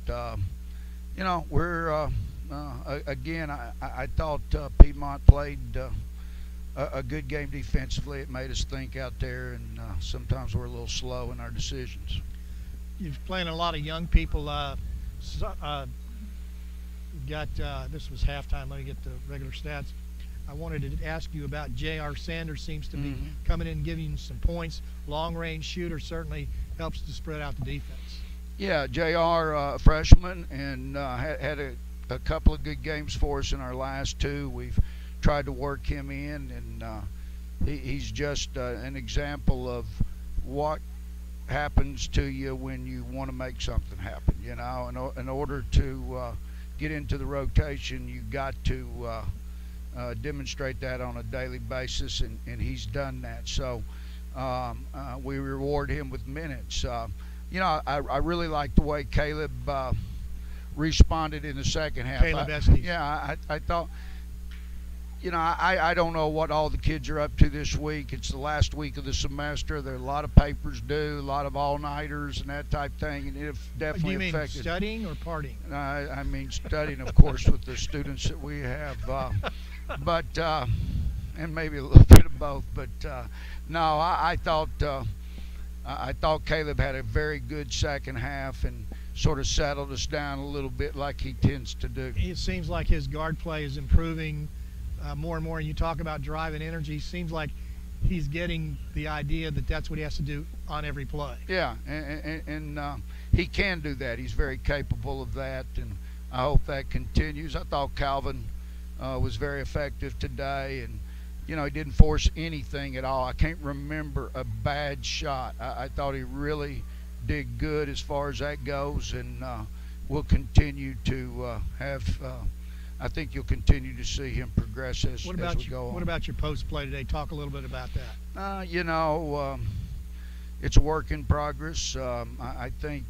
We're again, I thought Piedmont played a good game defensively. It made us think out there, and sometimes we're a little slow in our decisions. You're playing a lot of young people. You've got this was halftime. Let me get the regular stats. I wanted to ask you about J.R. Sanders. Seems to be coming in and giving you some points. Long-range shooter, certainly helps to spread out the defense. Yeah, JR, freshman, and had a couple of good games for us in our last two. We've tried to work him in, and he's just an example of what happens to you when you want to make something happen. You know, in order to get into the rotation, you got to demonstrate that on a daily basis, and he's done that. So we reward him with minutes. You know, I really like the way Caleb responded in the second half. Caleb Estes. Yeah, I thought, you know, I don't know what all the kids are up to this week. It's the last week of the semester. There are a lot of papers due, a lot of all-nighters and that type thing, and it definitely Do you mean affected. studying or partying? I mean studying, of course, with the students that we have, but and maybe a little bit of both. But no, I thought Caleb had a very good second half and sort of settled us down a little bit like he tends to do. It seems like his guard play is improving more and more. And you talk about drive and energy. Seems like he's getting the idea that that's what he has to do on every play. Yeah, and he can do that. He's very capable of that, and I hope that continues. I thought Calvin was very effective today, and you know, he didn't force anything at all. I can't remember a bad shot. I thought he really did good as far as that goes, and we'll continue to have. I think you'll continue to see him progress as we go on. What about your post play today? Talk a little bit about that. You know, it's a work in progress. I think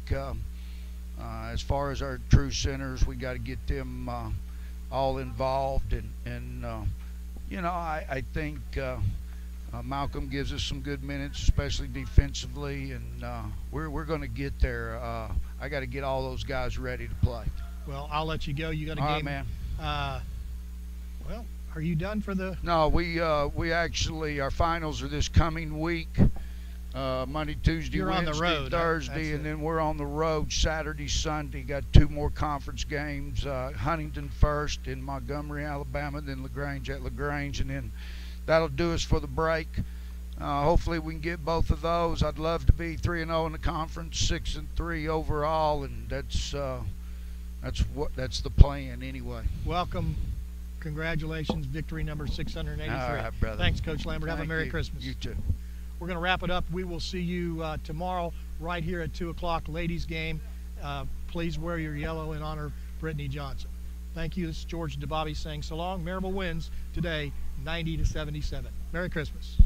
as far as our true centers, we got to get them all involved, and you know, I think Malcolm gives us some good minutes, especially defensively, and we're going to get there. I got to get all those guys ready to play. Well, I'll let you go. You got a All game. right, man. Well, are you done for the? No, we actually, our finals are this coming week. Monday, Tuesday, You're on Wednesday, the road. Thursday, and then we're on the road Saturday, Sunday. Got two more conference games, Huntington first in Montgomery, Alabama, then LaGrange at LaGrange, and then that'll do us for the break. Hopefully we can get both of those. I'd love to be 3-0 in the conference, 6-3 overall, and that's the plan anyway. Welcome. Congratulations. Victory number 683. All right, brother. Thanks, Coach Lambert. Have a Thank Merry you. Christmas. You too. We're going to wrap it up. We will see you tomorrow right here at 2 o'clock, ladies game. Please wear your yellow in honor of Brittany Johnson. Thank you. This is George DeBobby saying so long. Maryville wins today 90-77. Merry Christmas.